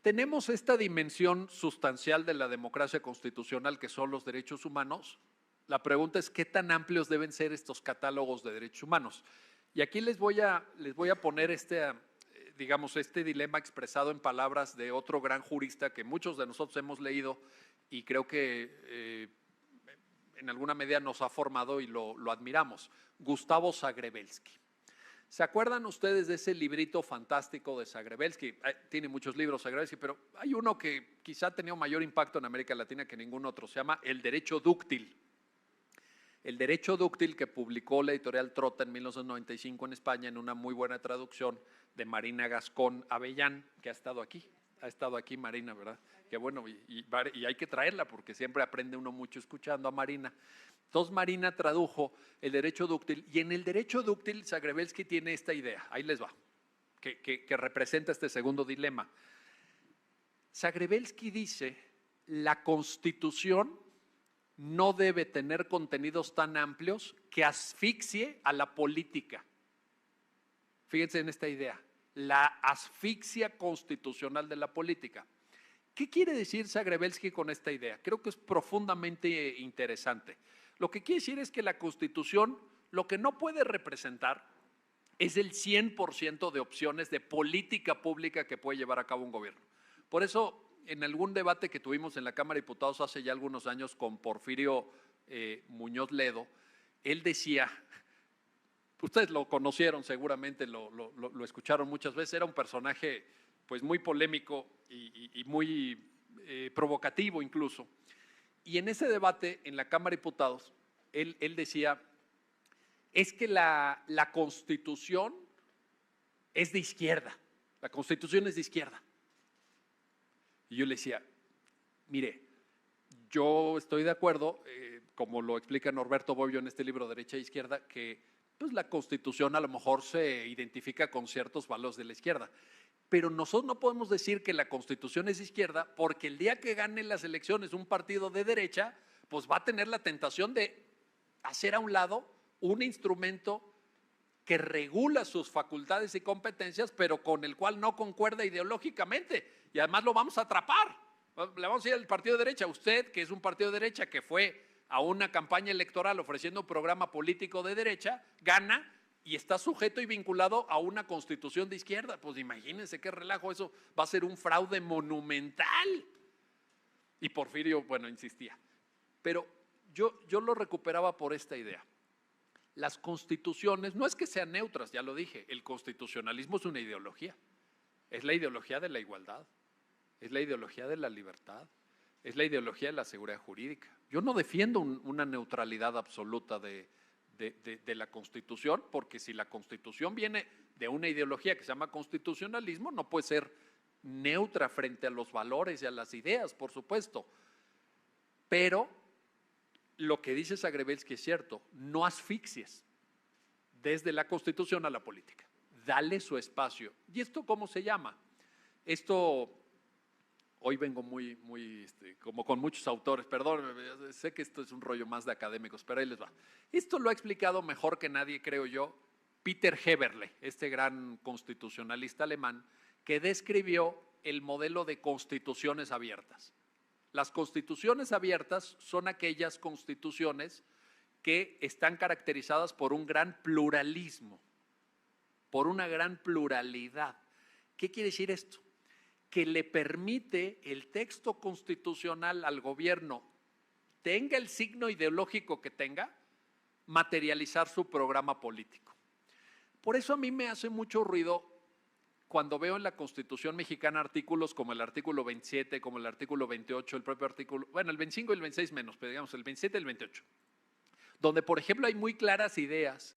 tenemos esta dimensión sustancial de la democracia constitucional que son los derechos humanos. La pregunta es, ¿qué tan amplios deben ser estos catálogos de derechos humanos? Y aquí les voy a poner este dilema expresado en palabras de otro gran jurista que muchos de nosotros hemos leído y creo que en alguna medida nos ha formado y lo admiramos, Gustavo Zagrebelsky. ¿Se acuerdan ustedes de ese librito fantástico de Zagrebelsky? Tiene muchos libros Zagrebelsky, pero hay uno que quizá ha tenido mayor impacto en América Latina que ningún otro, se llama El Derecho Dúctil. El Derecho Dúctil, que publicó la editorial Trota en 1995 en España en una muy buena traducción de Marina Gascón Avellán, que ha estado aquí Marina, ¿verdad? Que bueno, y hay que traerla porque siempre aprende uno mucho escuchando a Marina. Entonces Marina tradujo el derecho dúctil y en el derecho dúctil Zagrebelsky tiene esta idea, ahí les va, que representa este segundo dilema. Zagrebelsky dice, la Constitución no debe tener contenidos tan amplios que asfixie a la política. Fíjense en esta idea, la asfixia constitucional de la política. ¿Qué quiere decir Zagrebelsky con esta idea? Creo que es profundamente interesante. Lo que quiere decir es que la Constitución lo que no puede representar es el 100% de opciones de política pública que puede llevar a cabo un gobierno. Por eso, en algún debate que tuvimos en la Cámara de Diputados hace ya algunos años con Porfirio Muñoz Ledo, él decía, ustedes lo conocieron seguramente, lo escucharon muchas veces, era un personaje pues muy polémico y muy provocativo incluso. Y en ese debate en la Cámara de Diputados, él decía, es que la Constitución es de izquierda, la Constitución es de izquierda. Y yo le decía, mire, yo estoy de acuerdo, como lo explica Norberto Bobbio en este libro Derecha e Izquierda, que pues, la Constitución a lo mejor se identifica con ciertos valores de la izquierda. Pero nosotros no podemos decir que la Constitución es de izquierda porque el día que gane las elecciones un partido de derecha, pues va a tener la tentación de hacer a un lado un instrumento que regula sus facultades y competencias, pero con el cual no concuerda ideológicamente. Y además lo vamos a atrapar. Le vamos a decir al partido de derecha, usted que es un partido de derecha que fue a una campaña electoral ofreciendo un programa político de derecha, gana y está sujeto y vinculado a una constitución de izquierda. Pues imagínense qué relajo, eso va a ser un fraude monumental. Y Porfirio, bueno, insistía. Pero yo lo recuperaba por esta idea. Las constituciones, no es que sean neutras, ya lo dije, el constitucionalismo es una ideología. Es la ideología de la igualdad, es la ideología de la libertad, es la ideología de la seguridad jurídica. Yo no defiendo una neutralidad absoluta de la Constitución, porque si la Constitución viene de una ideología que se llama constitucionalismo, no puede ser neutra frente a los valores y a las ideas, por supuesto. Pero lo que dice Zagrebelsky es cierto, no asfixies desde la Constitución a la política, dale su espacio. ¿Y esto cómo se llama? Esto, hoy vengo muy como con muchos autores, perdón, sé que esto es un rollo más de académicos, pero ahí les va. Esto lo ha explicado mejor que nadie, creo yo, Peter Heberle, este gran constitucionalista alemán, que describió el modelo de constituciones abiertas. Las constituciones abiertas son aquellas constituciones que están caracterizadas por un gran pluralismo, por una gran pluralidad. ¿Qué quiere decir esto? Que le permite el texto constitucional al gobierno, tenga el signo ideológico que tenga, materializar su programa político. Por eso a mí me hace mucho ruido cuando veo en la Constitución mexicana artículos como el artículo 27, como el artículo 28, el propio artículo, bueno, el 25 y el 26 menos, pero digamos el 27 y el 28, donde, por ejemplo, hay muy claras ideas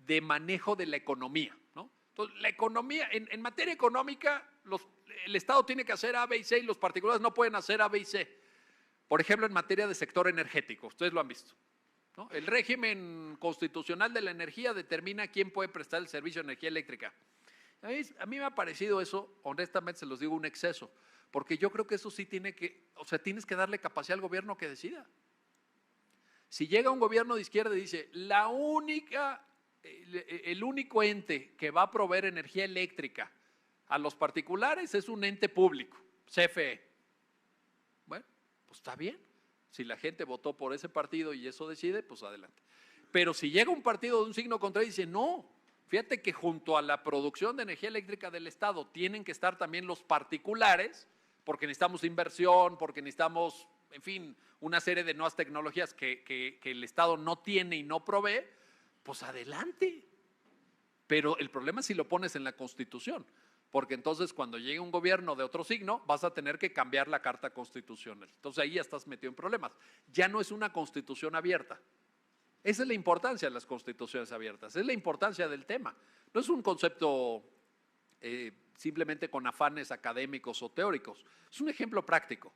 de manejo de la economía, ¿no? Pues la economía, en materia económica, el Estado tiene que hacer A, B y C y los particulares no pueden hacer A, B y C. Por ejemplo, en materia de sector energético, ustedes lo han visto, ¿no? El régimen constitucional de la energía determina quién puede prestar el servicio de energía eléctrica. A mí me ha parecido eso, honestamente se los digo, un exceso, porque yo creo que eso sí tiene que, o sea, tienes que darle capacidad al gobierno que decida. Si llega un gobierno de izquierda y dice, el único ente que va a proveer energía eléctrica a los particulares es un ente público, CFE. Bueno, pues está bien. Si la gente votó por ese partido y eso decide, pues adelante. Pero si llega un partido de un signo contrario y dice, no, fíjate que junto a la producción de energía eléctrica del Estado tienen que estar también los particulares, porque necesitamos inversión, porque necesitamos, en fin, una serie de nuevas tecnologías que el Estado no tiene y no provee, pues adelante. Pero el problema es si lo pones en la Constitución, porque entonces cuando llegue un gobierno de otro signo vas a tener que cambiar la Carta Constitucional. Entonces ahí ya estás metido en problemas. Ya no es una Constitución abierta. Esa es la importancia de las constituciones abiertas, es la importancia del tema. No es un concepto simplemente con afanes académicos o teóricos, es un ejemplo práctico.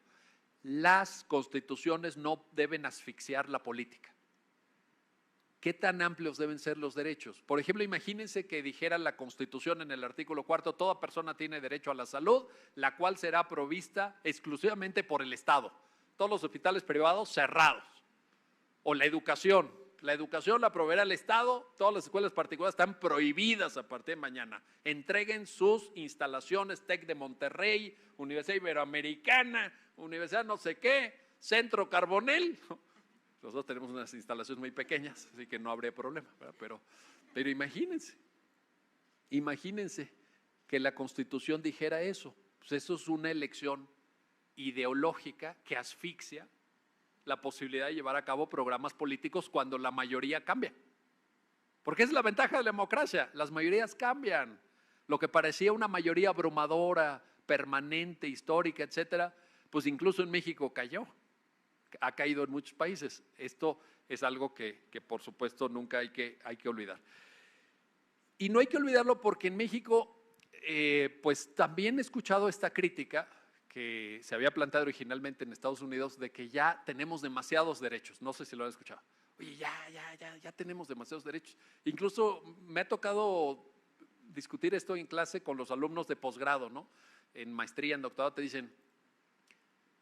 Las constituciones no deben asfixiar la política. ¿Qué tan amplios deben ser los derechos? Por ejemplo, imagínense que dijera la Constitución en el artículo 4, toda persona tiene derecho a la salud, la cual será provista exclusivamente por el Estado. Todos los hospitales privados cerrados. O la educación la proveerá el Estado, todas las escuelas particulares están prohibidas a partir de mañana. Entreguen sus instalaciones, TEC de Monterrey, Universidad Iberoamericana, Universidad no sé qué, Centro Carbonell. Nosotros tenemos unas instalaciones muy pequeñas, así que no habría problema, pero imagínense que la Constitución dijera eso. Pues eso es una elección ideológica que asfixia la posibilidad de llevar a cabo programas políticos cuando la mayoría cambia. Porque es la ventaja de la democracia, las mayorías cambian. Lo que parecía una mayoría abrumadora, permanente, histórica, etcétera, pues incluso en México cayó. Ha caído en muchos países. Esto es algo que por supuesto nunca hay que olvidar. Y no hay que olvidarlo porque en México, pues también he escuchado esta crítica que se había planteado originalmente en Estados Unidos de que ya tenemos demasiados derechos. No sé si lo han escuchado. Oye, ya tenemos demasiados derechos. Incluso me ha tocado discutir esto en clase con los alumnos de posgrado, ¿no? En maestría, en doctorado, te dicen,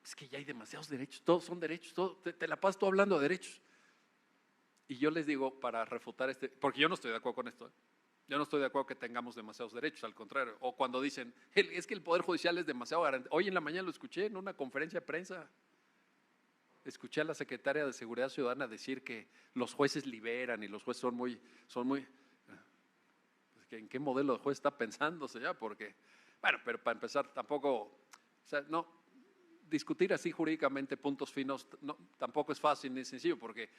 es que ya hay demasiados derechos, todos son derechos, te la pasas tú hablando de derechos. Y yo les digo, para refutar porque yo no estoy de acuerdo con esto, yo no estoy de acuerdo que tengamos demasiados derechos, al contrario. O cuando dicen, es que el Poder Judicial es demasiado garantizado. Hoy en la mañana lo escuché en una conferencia de prensa. Escuché a la secretaria de Seguridad Ciudadana decir que los jueces liberan y los jueces son muy ¿en qué modelo de juez está pensándose ya? Porque, bueno, pero para empezar tampoco, o sea, no, discutir así jurídicamente puntos finos tampoco es fácil ni sencillo, porque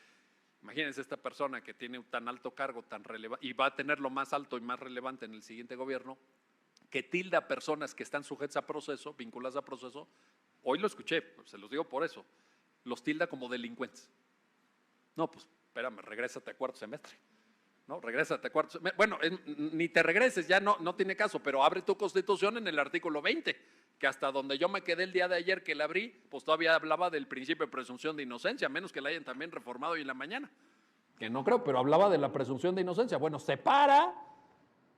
imagínense esta persona que tiene un tan alto cargo, tan relevante, y va a tener lo más alto y más relevante en el siguiente gobierno, que tilda a personas que están sujetas a proceso, vinculadas a proceso. Hoy lo escuché, se los digo por eso, los tilda como delincuentes. No, pues espérame, regrésate a cuarto semestre. No, regrésate a cuarto semestre. Bueno, ni te regreses, ya no tiene caso, pero abre tu Constitución en el artículo 20, que hasta donde yo me quedé el día de ayer que la abrí, pues todavía hablaba del principio de presunción de inocencia, a menos que la hayan también reformado hoy en la mañana. Que no creo, pero hablaba de la presunción de inocencia. Bueno, separa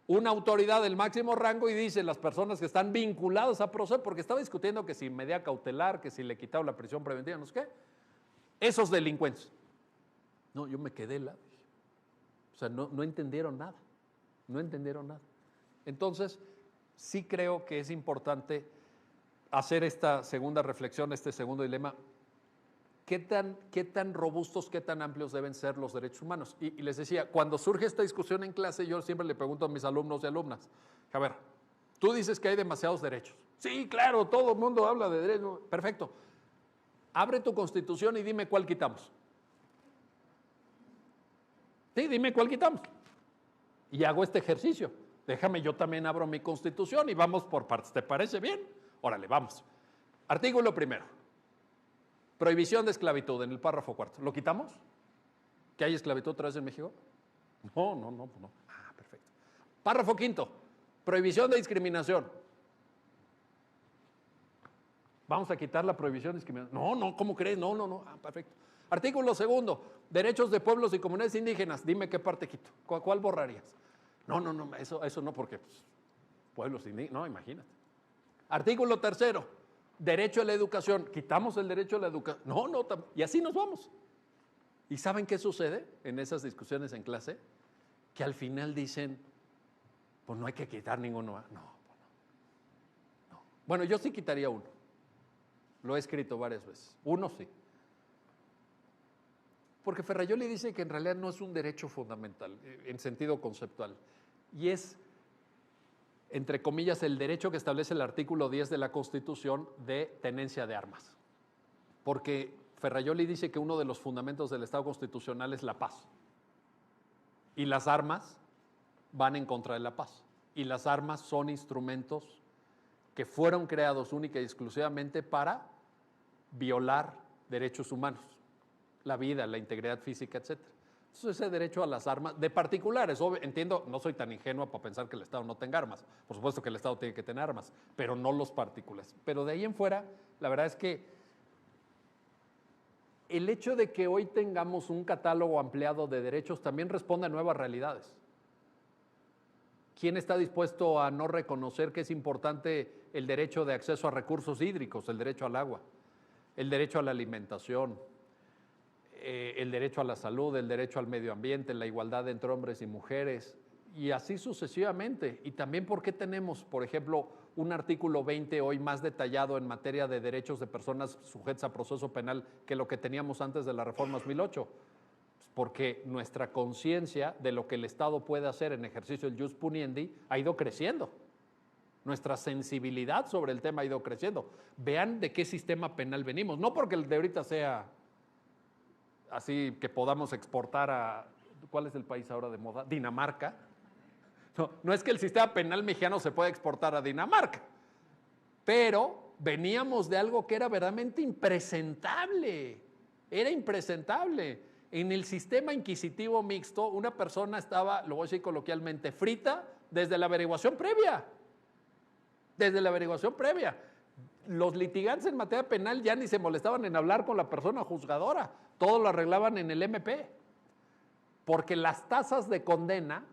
una autoridad del máximo rango y dice las personas que están vinculadas a proceso, porque estaba discutiendo que si medida cautelar, que si le quitaba la prisión preventiva, no sé qué, esos delincuentes. No, yo me quedé o sea, no entendieron nada, no entendieron nada. Entonces, sí creo que es importante hacer esta segunda reflexión, este segundo dilema. ¿Qué tan robustos, qué tan amplios deben ser los derechos humanos? Y les decía, cuando surge esta discusión en clase, yo siempre le pregunto a mis alumnos y alumnas, a ver, tú dices que hay demasiados derechos. Sí, claro, todo el mundo habla de derechos. Perfecto. Abre tu Constitución y dime cuál quitamos. Sí, dime cuál quitamos. Y hago este ejercicio. Déjame, yo también abro mi Constitución y vamos por partes. ¿Te parece bien? Órale, vamos. Artículo primero. Prohibición de esclavitud en el párrafo cuarto. ¿Lo quitamos? ¿Que hay esclavitud otra vez en México? No. Ah, perfecto. Párrafo quinto. Prohibición de discriminación. Vamos a quitar la prohibición de discriminación. No, ¿cómo crees? No. Ah, perfecto. Artículo 2, derechos de pueblos y comunidades indígenas. Dime qué parte quito. ¿Cuál borrarías? No, eso no, porque pues, pueblos indígenas, no, imagínate. Artículo 3, derecho a la educación. ¿Quitamos el derecho a la educación? No, y así nos vamos. ¿Y saben qué sucede en esas discusiones en clase? Que al final dicen, pues no hay que quitar ninguno. No. Bueno, yo sí quitaría uno. Lo he escrito varias veces. Uno sí. Porque Ferrajoli dice que en realidad no es un derecho fundamental, en sentido conceptual. Y es, entre comillas, el derecho que establece el artículo 10 de la Constitución de tenencia de armas. Porque Ferrajoli dice que uno de los fundamentos del Estado constitucional es la paz. Y las armas van en contra de la paz. Y las armas son instrumentos que fueron creados única y exclusivamente para violar derechos humanos, la vida, la integridad física, etc. Entonces ese derecho a las armas, de particulares, entiendo, no soy tan ingenuo para pensar que el Estado no tenga armas, por supuesto que el Estado tiene que tener armas, pero no los particulares. Pero de ahí en fuera, la verdad es que el hecho de que hoy tengamos un catálogo ampliado de derechos también responde a nuevas realidades. ¿Quién está dispuesto a no reconocer que es importante el derecho de acceso a recursos hídricos, el derecho al agua, el derecho a la alimentación, el derecho a la salud, el derecho al medio ambiente, la igualdad entre hombres y mujeres, y así sucesivamente? Y también por qué tenemos, por ejemplo, un artículo 20 hoy más detallado en materia de derechos de personas sujetas a proceso penal que lo que teníamos antes de la reforma 2008. Porque nuestra conciencia de lo que el Estado puede hacer en ejercicio del jus puniendi ha ido creciendo. Nuestra sensibilidad sobre el tema ha ido creciendo. Vean de qué sistema penal venimos. No porque el de ahorita sea así que podamos exportar a... ¿Cuál es el país ahora de moda? Dinamarca. No es que el sistema penal mexicano se pueda exportar a Dinamarca, pero veníamos de algo que era verdaderamente impresentable. Era impresentable. En el sistema inquisitivo mixto, una persona estaba, lo voy a decir coloquialmente, frita desde la averiguación previa. Desde la averiguación previa. Los litigantes en materia penal ya ni se molestaban en hablar con la persona juzgadora. Todo lo arreglaban en el MP. Porque las tasas de condena,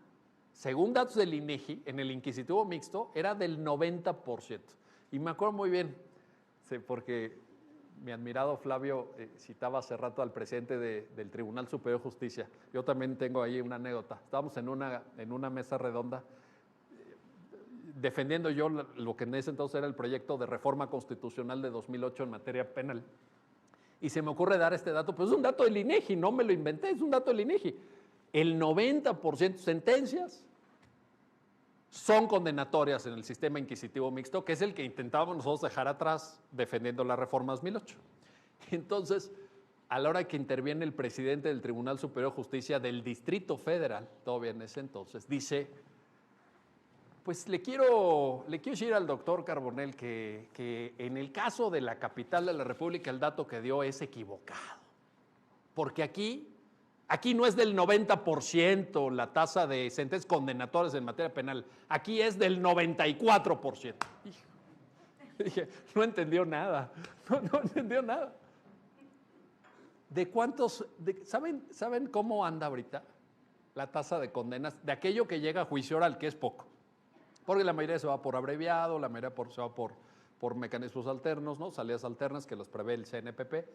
según datos del INEGI, en el inquisitivo mixto, era del 90%. Y me acuerdo muy bien, porque mi admirado Flavio citaba hace rato al presidente del Tribunal Superior de Justicia. Yo también tengo ahí una anécdota. Estábamos en una mesa redonda defendiendo yo lo que en ese entonces era el proyecto de reforma constitucional de 2008 en materia penal. Y se me ocurre dar este dato, pues es un dato del INEGI, no me lo inventé, es un dato del INEGI. El 90% de sentencias son condenatorias en el sistema inquisitivo mixto, que es el que intentábamos nosotros dejar atrás defendiendo la reforma 2008. Entonces, a la hora que interviene el presidente del Tribunal Superior de Justicia del Distrito Federal, todavía en ese entonces, dice, pues le quiero decir al doctor Carbonell que en el caso de la capital de la República el dato que dio es equivocado, porque aquí no es del 90% la tasa de sentencias condenatorias en materia penal, aquí es del 94%. Dije, no entendió nada, no entendió nada. ¿De cuántos, saben cómo anda ahorita la tasa de condenas de aquello que llega a juicio oral, que es poco? Porque la mayoría se va por abreviado, la mayoría se va por mecanismos alternos, ¿no? Salidas alternas que los prevé el CNPP.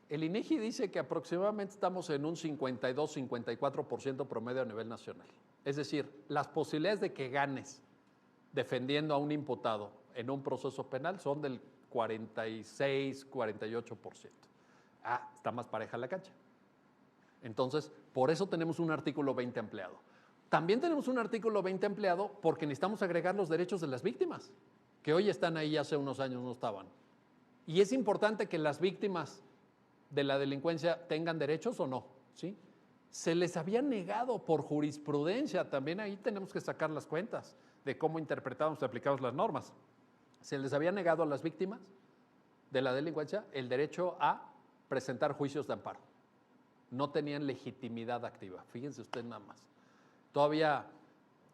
El INEGI dice que aproximadamente estamos en un 52-54% promedio a nivel nacional. Es decir, las posibilidades de que ganes defendiendo a un imputado en un proceso penal son del 46-48%. Está más pareja la cancha. Entonces, por eso tenemos un artículo 20 empleado. También tenemos un artículo 20 empleado porque necesitamos agregar los derechos de las víctimas, que hoy están ahí, hace unos años no estaban. Y es importante que las víctimas de la delincuencia tengan derechos o no, ¿sí? Se les había negado por jurisprudencia, también ahí tenemos que sacar las cuentas de cómo interpretamos y aplicamos las normas. Se les había negado a las víctimas de la delincuencia el derecho a presentar juicios de amparo. No tenían legitimidad activa, fíjense ustedes nada más. Todavía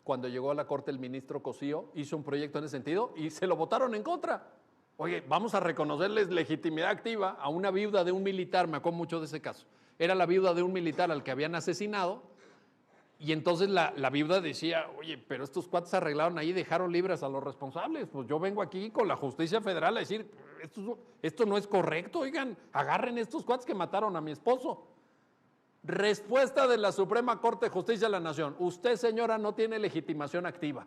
cuando llegó a la Corte el ministro Cosío, hizo un proyecto en ese sentido y se lo votaron en contra. Oye, vamos a reconocerles legitimidad activa a una viuda de un militar, me acuerdo mucho de ese caso. Era la viuda de un militar al que habían asesinado, y entonces la viuda decía, oye, pero estos cuates arreglaron ahí y dejaron libres a los responsables. Pues yo vengo aquí con la justicia federal a decir, esto no es correcto, oigan, agarren estos cuates que mataron a mi esposo. Respuesta de la Suprema Corte de Justicia de la Nación: usted, señora, no tiene legitimación activa.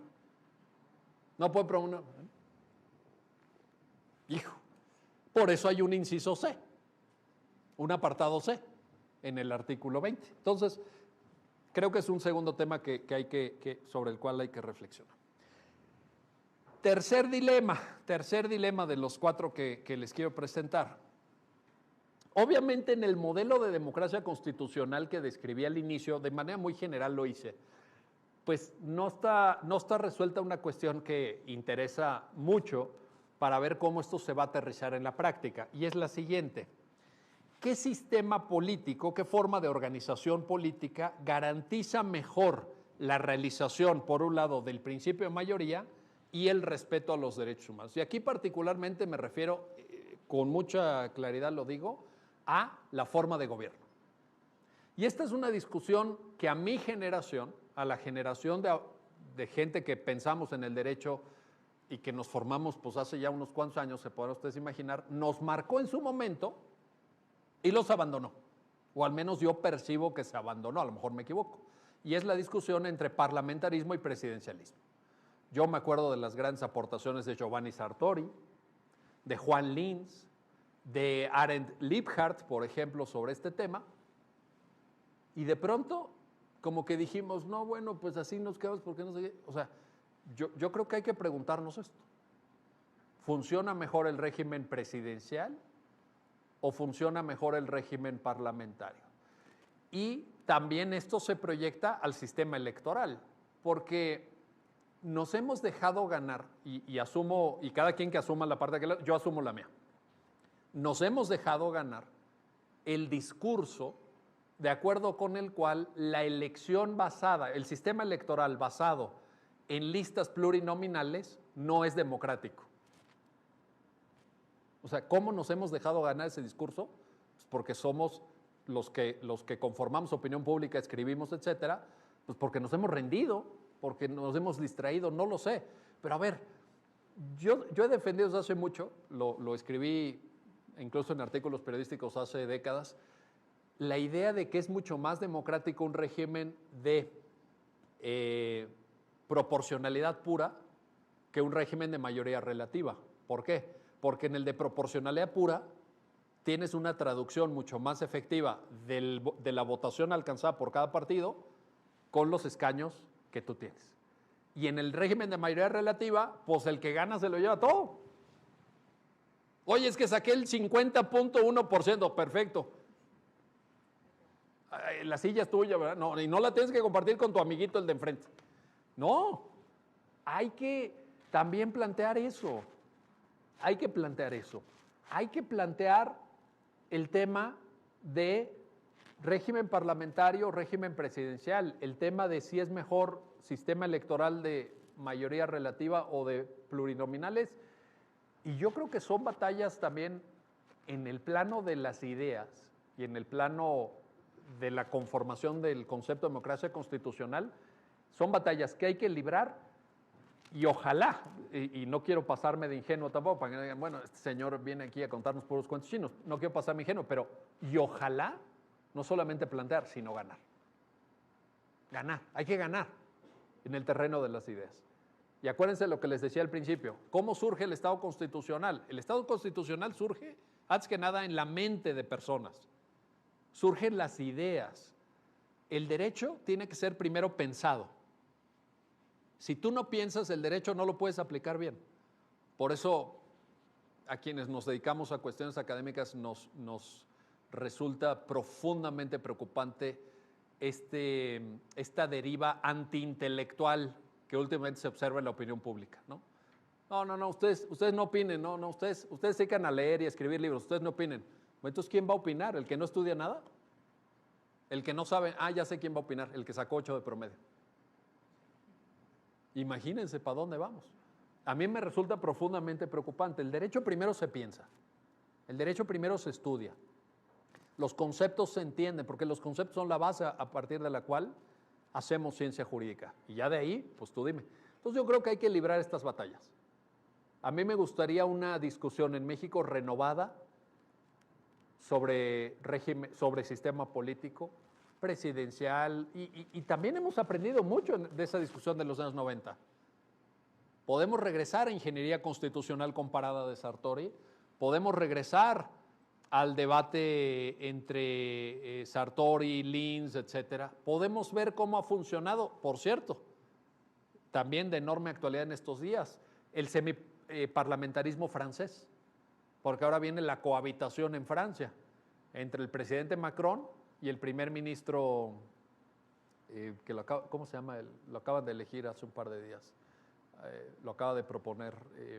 No puede proponer. Hijo, por eso hay un inciso C, un apartado C en el artículo 20. Entonces, creo que es un segundo tema sobre el cual hay que reflexionar. Tercer dilema de los 4 que les quiero presentar. Obviamente, en el modelo de democracia constitucional que describí al inicio, de manera muy general lo hice, pues no está resuelta una cuestión que interesa mucho para ver cómo esto se va a aterrizar en la práctica, y es la siguiente: ¿qué sistema político, qué forma de organización política garantiza mejor la realización, por un lado, del principio de mayoría y el respeto a los derechos humanos? Y aquí particularmente me refiero, con mucha claridad lo digo, a la forma de gobierno. Y esta es una discusión que a mi generación, a la generación de gente que pensamos en el derecho y que nos formamos pues hace ya unos cuantos años, se podrán ustedes imaginar, nos marcó en su momento y los abandonó, o al menos yo percibo que se abandonó, a lo mejor me equivoco, y es la discusión entre parlamentarismo y presidencialismo. Yo me acuerdo de las grandes aportaciones de Giovanni Sartori, de Juan Linz, de Arendt Liebhardt, por ejemplo, sobre este tema, y de pronto como que dijimos, no, bueno, pues así nos quedamos, porque no sé qué. O sea, yo creo que hay que preguntarnos esto: ¿funciona mejor el régimen presidencial o funciona mejor el régimen parlamentario? Y también esto se proyecta al sistema electoral, porque nos hemos dejado ganar, y asumo, y cada quien que asuma la parte que yo asumo la mía, nos hemos dejado ganar el discurso de acuerdo con el cual la elección basada, el sistema electoral basado en listas plurinominales no es democrático. O sea, ¿cómo nos hemos dejado ganar ese discurso? Pues porque somos los que conformamos opinión pública, escribimos, etcétera, pues porque nos hemos rendido, porque nos hemos distraído, no lo sé. Pero a ver, yo he defendido desde hace mucho, lo escribí incluso en artículos periodísticos hace décadas, la idea de que es mucho más democrático un régimen de proporcionalidad pura que un régimen de mayoría relativa. ¿Por qué? Porque en el de proporcionalidad pura tienes una traducción mucho más efectiva de la votación alcanzada por cada partido con los escaños que tú tienes. Y en el régimen de mayoría relativa, pues el que gana se lo lleva todo. Oye, es que saqué el 50.1%, perfecto. La silla es tuya, ¿verdad? No, y no la tienes que compartir con tu amiguito el de enfrente. No, hay que también plantear eso. Hay que plantear eso. Hay que plantear el tema de régimen parlamentario, régimen presidencial, el tema de si es mejor sistema electoral de mayoría relativa o de plurinominales. Y yo creo que son batallas también en el plano de las ideas y en el plano de la conformación del concepto de democracia constitucional. Son batallas que hay que librar, y ojalá, y no quiero pasarme de ingenuo tampoco, para que no digan, bueno, este señor viene aquí a contarnos puros cuentos chinos, no quiero pasarme ingenuo, pero y ojalá no solamente plantear, sino ganar. Ganar, hay que ganar en el terreno de las ideas. Y acuérdense lo que les decía al principio, ¿cómo surge el Estado constitucional? El Estado constitucional surge, antes que nada, en la mente de personas. Surgen las ideas. El derecho tiene que ser primero pensado. Si tú no piensas el derecho, no lo puedes aplicar bien. Por eso, a quienes nos dedicamos a cuestiones académicas nos resulta profundamente preocupante esta deriva antiintelectual que últimamente se observa en la opinión pública, ¿no? No, ustedes no opinen, ustedes se dedican a leer y a escribir libros, ustedes no opinen. Entonces, ¿quién va a opinar? ¿El que no estudia nada? ¿El que no sabe? Ya sé quién va a opinar, el que sacó 8 de promedio. Imagínense para dónde vamos. A mí me resulta profundamente preocupante. El derecho primero se piensa, el derecho primero se estudia, los conceptos se entienden, porque los conceptos son la base a partir de la cual hacemos ciencia jurídica. Y ya de ahí, pues tú dime. Entonces yo creo que hay que librar estas batallas. A mí me gustaría una discusión en México renovada sobre régimen, sobre sistema político, presidencial, y también hemos aprendido mucho de esa discusión de los años 90. Podemos regresar a ingeniería constitucional comparada de Sartori, podemos regresar al debate entre Sartori, Linz, etcétera. Podemos ver cómo ha funcionado, por cierto, también de enorme actualidad en estos días, el semiparlamentarismo francés, porque ahora viene la cohabitación en Francia entre el presidente Macron y el primer ministro, que ¿cómo se llama? Lo acaban de elegir hace un par de días, lo acaba de proponer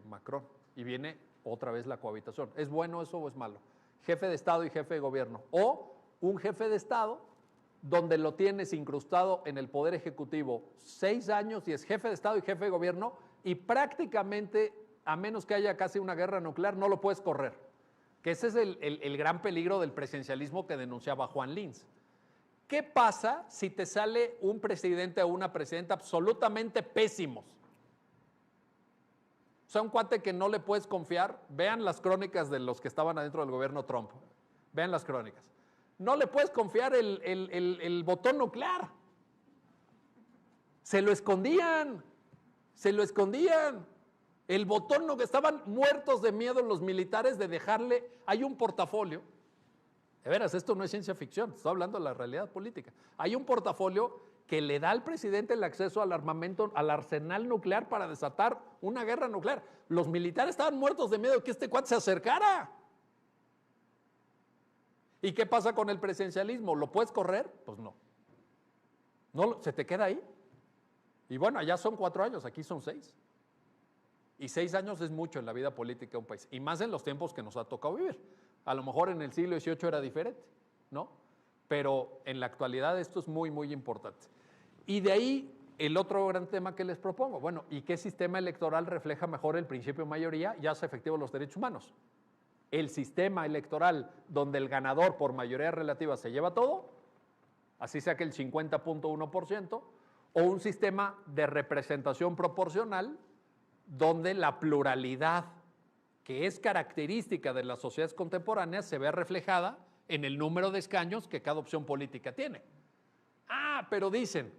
Macron, y viene otra vez la cohabitación. ¿Es bueno eso o es malo? Jefe de Estado y jefe de gobierno, o un jefe de Estado donde lo tienes incrustado en el Poder Ejecutivo 6 años y es jefe de Estado y jefe de gobierno, y prácticamente, a menos que haya casi una guerra nuclear, no lo puedes correr. Que ese es el gran peligro del presidencialismo que denunciaba Juan Linz. ¿Qué pasa si te sale un presidente o una presidenta absolutamente pésimos? O sea, un cuate que no le puedes confiar. Vean las crónicas de los que estaban adentro del gobierno Trump. Vean las crónicas. No le puedes confiar el botón nuclear. Se lo escondían. El botón nuclear, estaban muertos de miedo los militares de dejarle. Hay un portafolio. De veras, esto no es ciencia ficción, estoy hablando de la realidad política. Hay un portafolio que le da al presidente el acceso al armamento, al arsenal nuclear para desatar una guerra nuclear. Los militares estaban muertos de miedo de que este cuate se acercara. ¿Y qué pasa con el presidencialismo? ¿Lo puedes correr? Pues no. No, se te queda ahí. Y bueno, allá son 4 años, aquí son 6. Y 6 años es mucho en la vida política de un país, y más en los tiempos que nos ha tocado vivir. A lo mejor en el siglo XVIII era diferente, ¿no? Pero en la actualidad esto es muy, muy importante. Y de ahí el otro gran tema que les propongo. Bueno, ¿y qué sistema electoral refleja mejor el principio de mayoría y hace efectivos los derechos humanos? El sistema electoral donde el ganador por mayoría relativa se lleva todo, así sea que el 50.1%, o un sistema de representación proporcional donde la pluralidad que es característica de las sociedades contemporáneas se ve reflejada en el número de escaños que cada opción política tiene. Ah, pero dicen,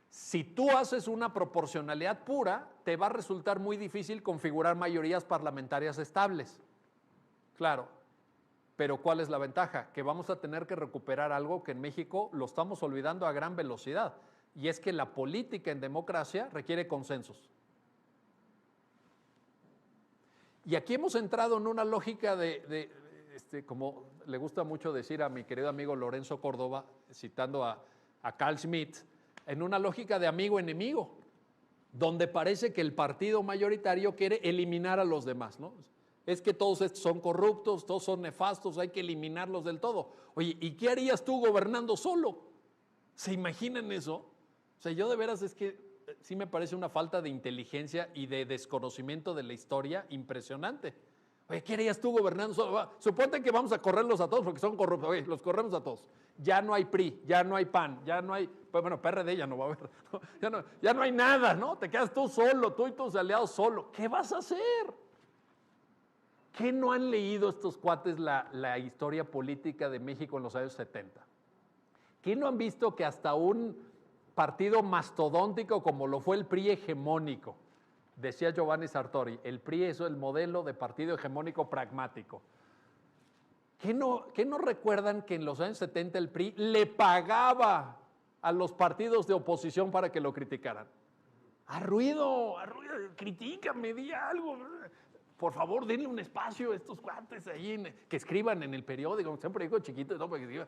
si tú haces una proporcionalidad pura, te va a resultar muy difícil configurar mayorías parlamentarias estables. Claro, pero ¿cuál es la ventaja? Que vamos a tener que recuperar algo que en México lo estamos olvidando a gran velocidad, y es que la política en democracia requiere consensos. Y aquí hemos entrado en una lógica como le gusta mucho decir a mi querido amigo Lorenzo Córdoba, citando a Carl Schmitt, en una lógica de amigo-enemigo, donde parece que el partido mayoritario quiere eliminar a los demás, ¿no? Es que todos estos son corruptos, todos son nefastos, hay que eliminarlos del todo. Oye, ¿y qué harías tú gobernando solo? ¿Se imaginan eso? O sea, yo de veras es que sí me parece una falta de inteligencia y de desconocimiento de la historia impresionante. Oye, ¿qué harías tú gobernando solo? Suponte que vamos a correrlos a todos porque son corruptos. Oye, los corremos a todos. Ya no hay PRI, ya no hay PAN, ya no hay, pues bueno, PRD ya no va a haber, ¿no? Ya no hay nada, ¿no? Te quedas tú solo, tú y tus aliados solo. ¿Qué vas a hacer? ¿Qué no han leído estos cuates la historia política de México en los años 70? ¿Qué no han visto que hasta un partido mastodóntico como lo fue el PRI hegemónico, decía Giovanni Sartori, el PRI es el modelo de partido hegemónico pragmático? ¿Qué no recuerdan que en los años 70 el PRI le pagaba a los partidos de oposición para que lo criticaran? ¡A ruido! ¡Critícame, di algo! Por favor, denle un espacio a estos cuates ahí, que escriban en el periódico, aunque sea un periódico chiquito, ¿no? Porque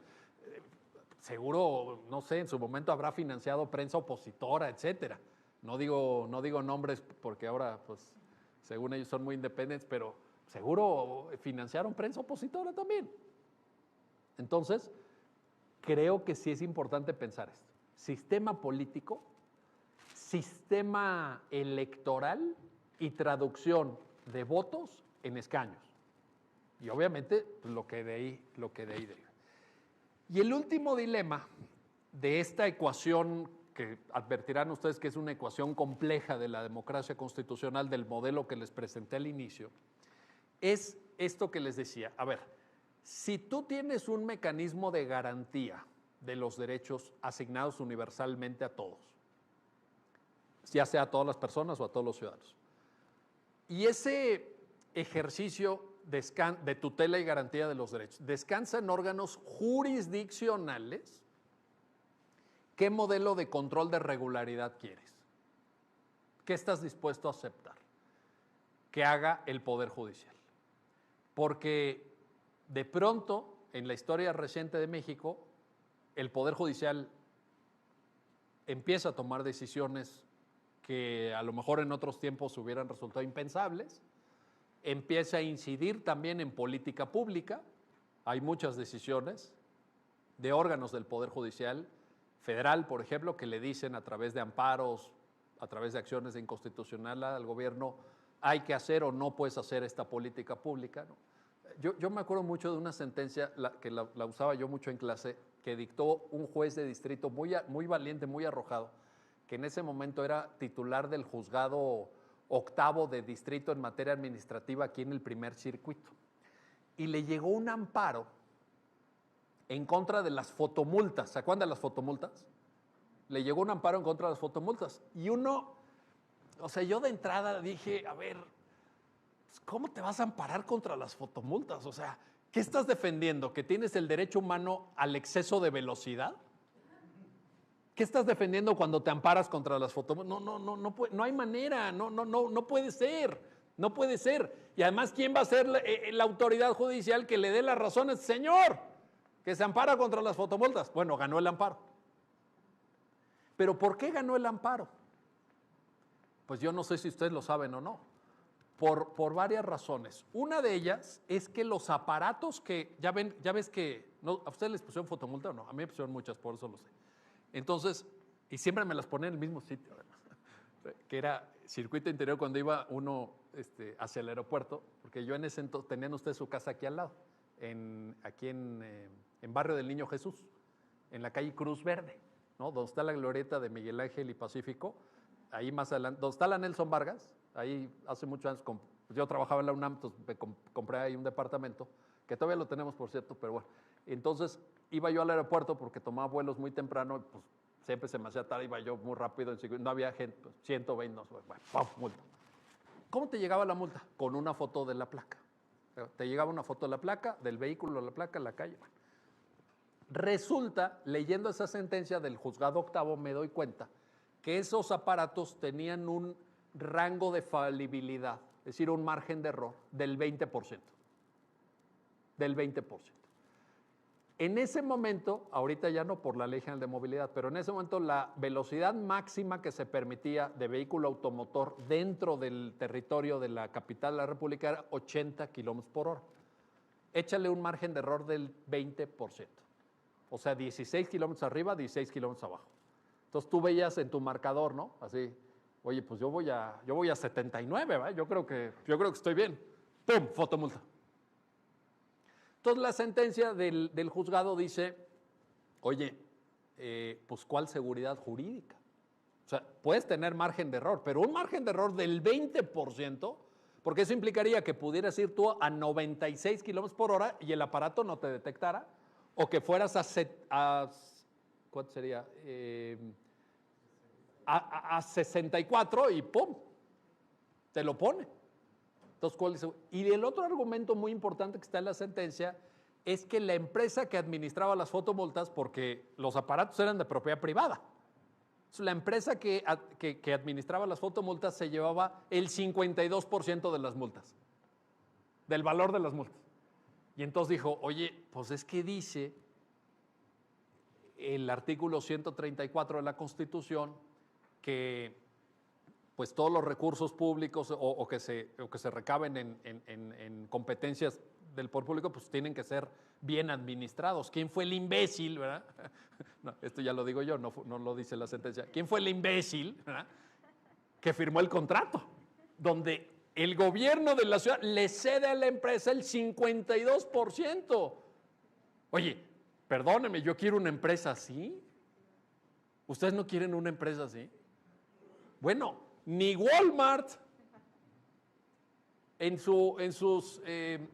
seguro, no sé, en su momento habrá financiado prensa opositora, etcétera. No digo nombres porque ahora, pues, según ellos son muy independientes, pero seguro financiaron prensa opositora también. Entonces, creo que sí es importante pensar esto. Sistema político, sistema electoral y traducción de votos en escaños. Y obviamente lo que de ahí deriva. Y el último dilema de esta ecuación, que advertirán ustedes que es una ecuación compleja de la democracia constitucional, del modelo que les presenté al inicio, es esto que les decía. A ver, si tú tienes un mecanismo de garantía de los derechos asignados universalmente a todos, ya sea a todas las personas o a todos los ciudadanos, y ese ejercicio de tutela y garantía de los derechos descansa en órganos jurisdiccionales, ¿qué modelo de control de regularidad quieres? ¿Qué estás dispuesto a aceptar que haga el Poder Judicial? Porque de pronto, en la historia reciente de México, el Poder Judicial empieza a tomar decisiones que a lo mejor en otros tiempos hubieran resultado impensables, empieza a incidir también en política pública. Hay muchas decisiones de órganos del Poder Judicial federal, por ejemplo, que le dicen a través de amparos, a través de acciones de inconstitucionalidad al gobierno, hay que hacer o no puedes hacer esta política pública, ¿no? Yo me acuerdo mucho de una sentencia que la usaba yo mucho en clase, que dictó un juez de distrito muy valiente, muy arrojado, que en ese momento era titular del juzgado octavo de distrito en materia administrativa aquí en el primer circuito. Y le llegó un amparo en contra de las fotomultas. ¿Se acuerdan de las fotomultas? Le llegó un amparo en contra de las fotomultas. Y yo de entrada dije, a ver, ¿cómo te vas a amparar contra las fotomultas? O sea, ¿qué estás defendiendo? ¿Que tienes el derecho humano al exceso de velocidad? ¿Qué estás defendiendo cuando te amparas contra las fotomultas? No hay manera, no puede ser, no puede ser. Y además, ¿quién va a ser la autoridad judicial que le dé la razón a ese señor que se ampara contra las fotomultas? Bueno, ganó el amparo. ¿Pero por qué ganó el amparo? Pues yo no sé si ustedes lo saben o no. Por varias razones. Una de ellas es que los aparatos que, ya ves que, no, ¿a ustedes les pusieron fotomulta o no? A mí me pusieron muchas, por eso lo sé. Entonces, y siempre me las ponen en el mismo sitio, además, que era circuito interior cuando iba uno hacia el aeropuerto, porque yo en ese entonces, tenían ustedes su casa aquí al lado, aquí en Barrio del Niño Jesús, en la calle Cruz Verde, ¿no? Donde está la glorieta de Miguel Ángel y Pacífico, ahí más adelante, donde está la Nelson Vargas, ahí hace muchos años, yo trabajaba en la UNAM, entonces compré ahí un departamento, que todavía lo tenemos, por cierto, pero bueno. Entonces iba yo al aeropuerto porque tomaba vuelos muy temprano, pues siempre se me hacía tarde, iba yo muy rápido, no había gente, pues, 120, no sé, bueno, ¡pum! Multa. ¿Cómo te llegaba la multa? Con una foto de la placa. Te llegaba una foto de la placa, del vehículo, la placa, la calle. Bueno. Resulta, leyendo esa sentencia del juzgado octavo, me doy cuenta que esos aparatos tenían un rango de falibilidad, es decir, un margen de error del 20%. Del 20%. En ese momento, ahorita ya no por la Ley General de Movilidad, pero en ese momento la velocidad máxima que se permitía de vehículo automotor dentro del territorio de la capital de la República era 80 kilómetros por hora. Échale un margen de error del 20%. O sea, 16 kilómetros arriba, 16 kilómetros abajo. Entonces tú veías en tu marcador, ¿no? Así, oye, pues yo voy a 79, ¿verdad? Yo creo que estoy bien. ¡Pum! Fotomulta. Entonces la sentencia del juzgado dice, oye, pues ¿cuál seguridad jurídica? O sea, puedes tener margen de error, pero un margen de error del 20%, porque eso implicaría que pudieras ir tú a 96 kilómetros por hora y el aparato no te detectara, o que fueras ¿cuánto sería? A 64 y ¡pum! Te lo pone. Entonces, y el otro argumento muy importante que está en la sentencia es que la empresa que administraba las fotomultas, porque los aparatos eran de propiedad privada, la empresa que administraba las fotomultas se llevaba el 52% de las multas, del valor de las multas. Y entonces dijo, oye, pues es que dice el artículo 134 de la Constitución que pues todos los recursos públicos o que se recaben en competencias del poder público pues tienen que ser bien administrados. ¿Quién fue el imbécil, verdad? No, esto ya lo digo yo, no lo dice la sentencia. ¿Quién fue el imbécil, verdad, que firmó el contrato? Donde el gobierno de la ciudad le cede a la empresa el 52%. Oye, perdónenme, yo quiero una empresa así. ¿Ustedes no quieren una empresa así? Bueno, ni Walmart en sus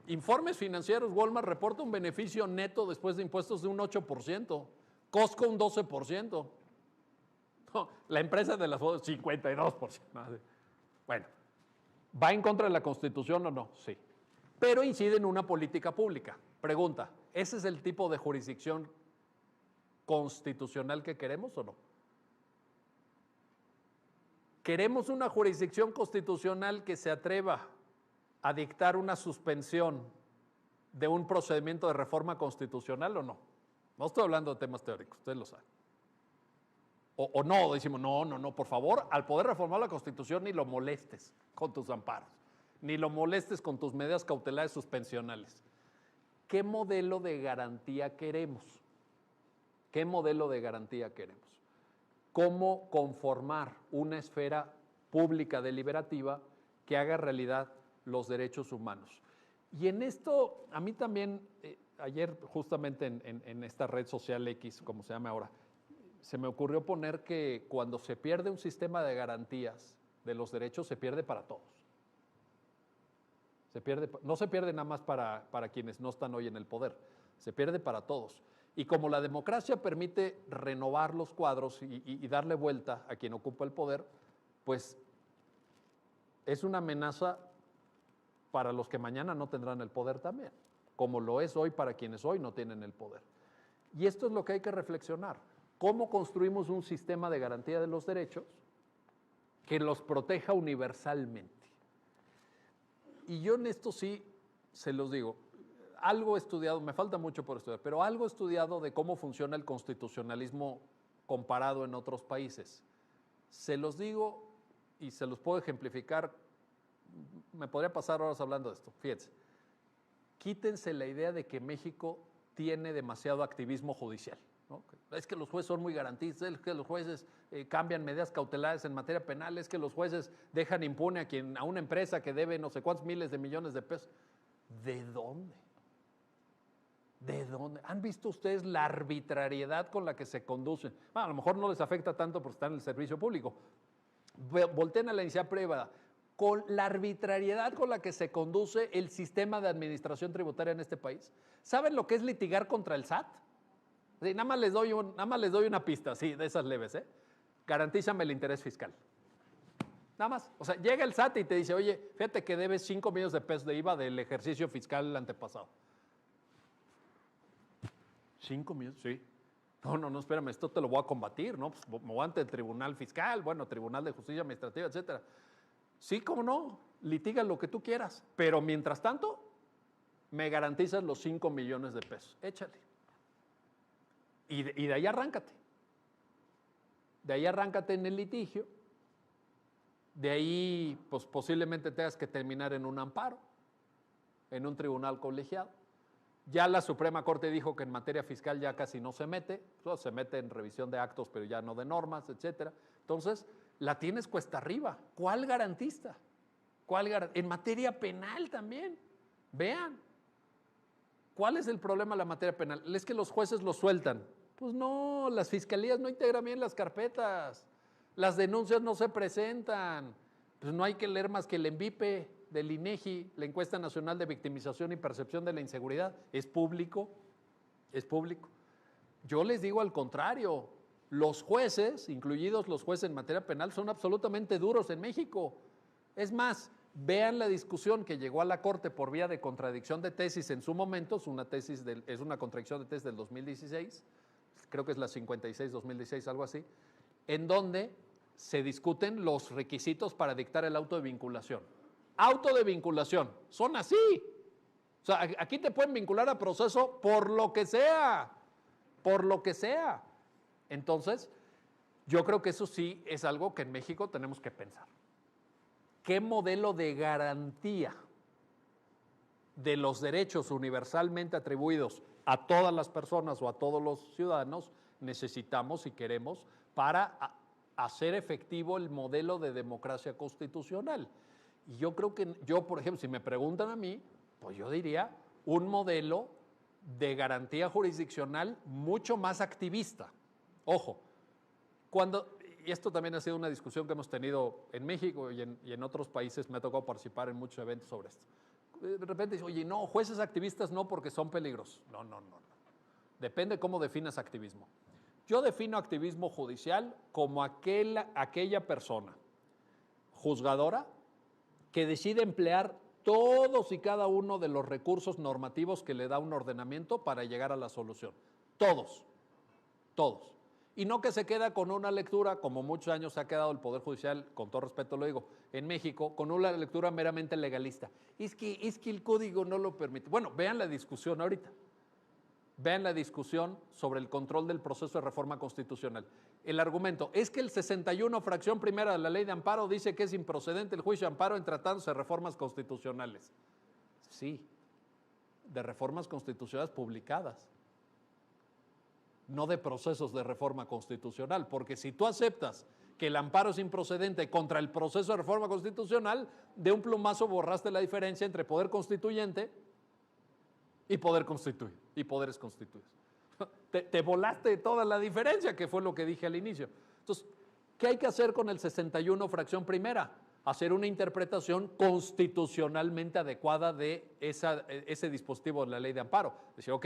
informes financieros, Walmart reporta un beneficio neto después de impuestos de un 8%, Costco un 12%. No, la empresa de las fotos 52%. Bueno, ¿va en contra de la Constitución o no? Sí. Pero incide en una política pública. Pregunta, ¿ese es el tipo de jurisdicción constitucional que queremos o no? ¿Queremos una jurisdicción constitucional que se atreva a dictar una suspensión de un procedimiento de reforma constitucional o no? No estoy hablando de temas teóricos, ustedes lo saben. O no, decimos, no, por favor, al poder reformar la Constitución ni lo molestes con tus amparos, ni lo molestes con tus medidas cautelares suspensionales. ¿Qué modelo de garantía queremos? ¿Qué modelo de garantía queremos? ¿Cómo conformar una esfera pública deliberativa que haga realidad los derechos humanos? Y en esto, a mí también, ayer justamente en esta red social X, como se llama ahora, se me ocurrió poner que cuando se pierde un sistema de garantías de los derechos, se pierde para todos. No se pierde nada más para quienes no están hoy en el poder, se pierde para todos. Y como la democracia permite renovar los cuadros y darle vuelta a quien ocupa el poder, pues es una amenaza para los que mañana no tendrán el poder también, como lo es hoy para quienes hoy no tienen el poder. Y esto es lo que hay que reflexionar. ¿Cómo construimos un sistema de garantía de los derechos que los proteja universalmente? Y yo en esto sí, se los digo, algo he estudiado, me falta mucho por estudiar, pero algo he estudiado de cómo funciona el constitucionalismo comparado en otros países. Se los digo y se los puedo ejemplificar, me podría pasar horas hablando de esto. Fíjense, quítense la idea de que México tiene demasiado activismo judicial, ¿no? Es que los jueces son muy garantistas, es que los jueces cambian medidas cautelares en materia penal, es que los jueces dejan impune a una empresa que debe no sé cuántos miles de millones de pesos. ¿De dónde? ¿De dónde? ¿Han visto ustedes la arbitrariedad con la que se conducen? Bueno, a lo mejor no les afecta tanto porque están en el servicio público. Volteen a la iniciativa privada. Con la arbitrariedad con la que se conduce el sistema de administración tributaria en este país. ¿Saben lo que es litigar contra el SAT? Sí, nada más les doy una pista, sí, de esas leves, Garantízame el interés fiscal. Nada más. O sea, llega el SAT y te dice, oye, fíjate que debes 5 millones de pesos de IVA del ejercicio fiscal antepasado. 5 millones, sí. No, espérame, esto te lo voy a combatir, ¿no? Pues me voy ante el Tribunal Fiscal, bueno, Tribunal de Justicia Administrativa, etcétera. Sí, cómo no, litiga lo que tú quieras, pero mientras tanto, me garantizas los 5 millones de pesos. Échale. Y de ahí arráncate. De ahí arráncate en el litigio. De ahí, pues posiblemente tengas que terminar en un amparo, en un tribunal colegiado. Ya la Suprema Corte dijo que en materia fiscal ya casi no se mete, se mete en revisión de actos, pero ya no de normas, etcétera. Entonces, la tienes cuesta arriba. ¿Cuál garantista? En materia penal también. Vean. ¿Cuál es el problema de la materia penal? Es que los jueces lo sueltan. Pues no, las fiscalías no integran bien las carpetas. Las denuncias no se presentan. Pues no hay que leer más que el ENVIPE del INEGI, la Encuesta Nacional de Victimización y Percepción de la Inseguridad. Es público. Yo les digo al contrario. Los jueces, incluidos los jueces en materia penal, son absolutamente duros en México. Es más, vean la discusión que llegó a la Corte por vía de contradicción de tesis en su momento, es una contradicción de tesis del 2016, creo que es la 56-2016, algo así, en donde se discuten los requisitos para dictar el auto de vinculación. Auto de vinculación, son así. O sea, aquí te pueden vincular a proceso por lo que sea. Entonces, yo creo que eso sí es algo que en México tenemos que pensar. ¿Qué modelo de garantía de los derechos universalmente atribuidos a todas las personas o a todos los ciudadanos necesitamos y queremos para hacer efectivo el modelo de democracia constitucional. Y yo creo que, por ejemplo, si me preguntan a mí, pues yo diría un modelo de garantía jurisdiccional mucho más activista. Ojo, y esto también ha sido una discusión que hemos tenido en México y en otros países, me ha tocado participar en muchos eventos sobre esto. De repente dice, oye, no, jueces activistas no porque son peligrosos. No. Depende cómo definas activismo. Yo defino activismo judicial como aquella persona juzgadora que decide emplear todos y cada uno de los recursos normativos que le da un ordenamiento para llegar a la solución. Todos. Y no que se queda con una lectura, como muchos años se ha quedado el Poder Judicial, con todo respeto lo digo, en México, con una lectura meramente legalista. Es que el código no lo permite. Bueno, vean la discusión ahorita. Vean la discusión sobre el control del proceso de reforma constitucional. El argumento es que el 61, fracción primera de la ley de amparo dice que es improcedente el juicio de amparo en tratándose de reformas constitucionales. Sí, de reformas constitucionales publicadas, no de procesos de reforma constitucional, porque si tú aceptas que el amparo es improcedente contra el proceso de reforma constitucional, de un plumazo borraste la diferencia entre poder constituyente y poder constituir, y poderes constituidos. Te volaste toda la diferencia, que fue lo que dije al inicio. Entonces, ¿qué hay que hacer con el 61, fracción primera? Hacer una interpretación constitucionalmente adecuada de ese dispositivo de la ley de amparo. Decir, ok,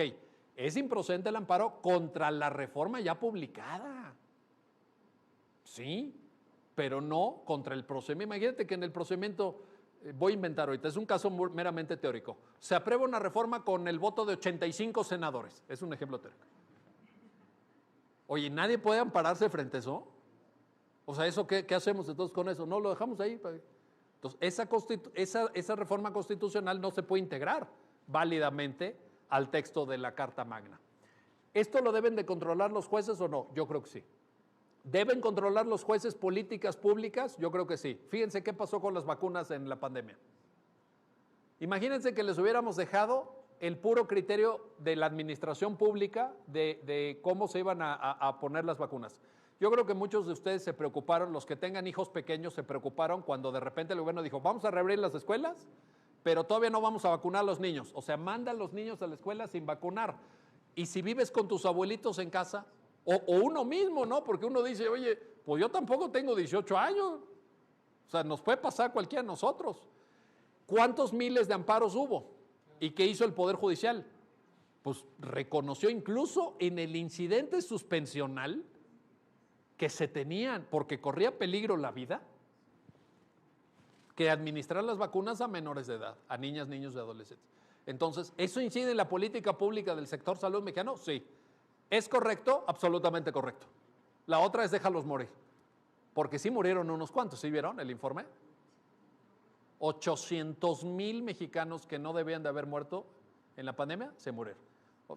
es improcedente el amparo contra la reforma ya publicada. Sí, pero no contra el procedimiento. Imagínate que en el procedimiento, voy a inventar ahorita, es un caso meramente teórico. Se aprueba una reforma con el voto de 85 senadores. Es un ejemplo teórico. Oye, ¿nadie puede ampararse frente a eso? O sea, ¿eso qué hacemos entonces con eso? No, lo dejamos ahí. Entonces, esa reforma constitucional no se puede integrar válidamente al texto de la Carta Magna. ¿Esto lo deben de controlar los jueces o no? Yo creo que sí. ¿Deben controlar los jueces políticas públicas? Yo creo que sí. Fíjense qué pasó con las vacunas en la pandemia. Imagínense que les hubiéramos dejado el puro criterio de la administración pública de cómo se iban a poner las vacunas. Yo creo que muchos de ustedes se preocuparon, los que tengan hijos pequeños se preocuparon cuando de repente el gobierno dijo, vamos a reabrir las escuelas, pero todavía no vamos a vacunar a los niños. O sea, manda a los niños a la escuela sin vacunar. Y si vives con tus abuelitos en casa, o uno mismo, ¿no? Porque uno dice, oye, pues yo tampoco tengo 18 años. O sea, nos puede pasar cualquiera de nosotros. ¿Cuántos miles de amparos hubo? ¿Y qué hizo el Poder Judicial? Pues reconoció incluso en el incidente suspensional que se tenían, porque corría peligro la vida, que administrar las vacunas a menores de edad, a niñas, niños y adolescentes. Entonces, ¿eso incide en la política pública del sector salud mexicano? Sí. ¿Es correcto? Absolutamente correcto. La otra es déjalos morir, porque sí murieron unos cuantos, ¿sí vieron el informe? 800,000 mexicanos que no debían de haber muerto en la pandemia, se murieron.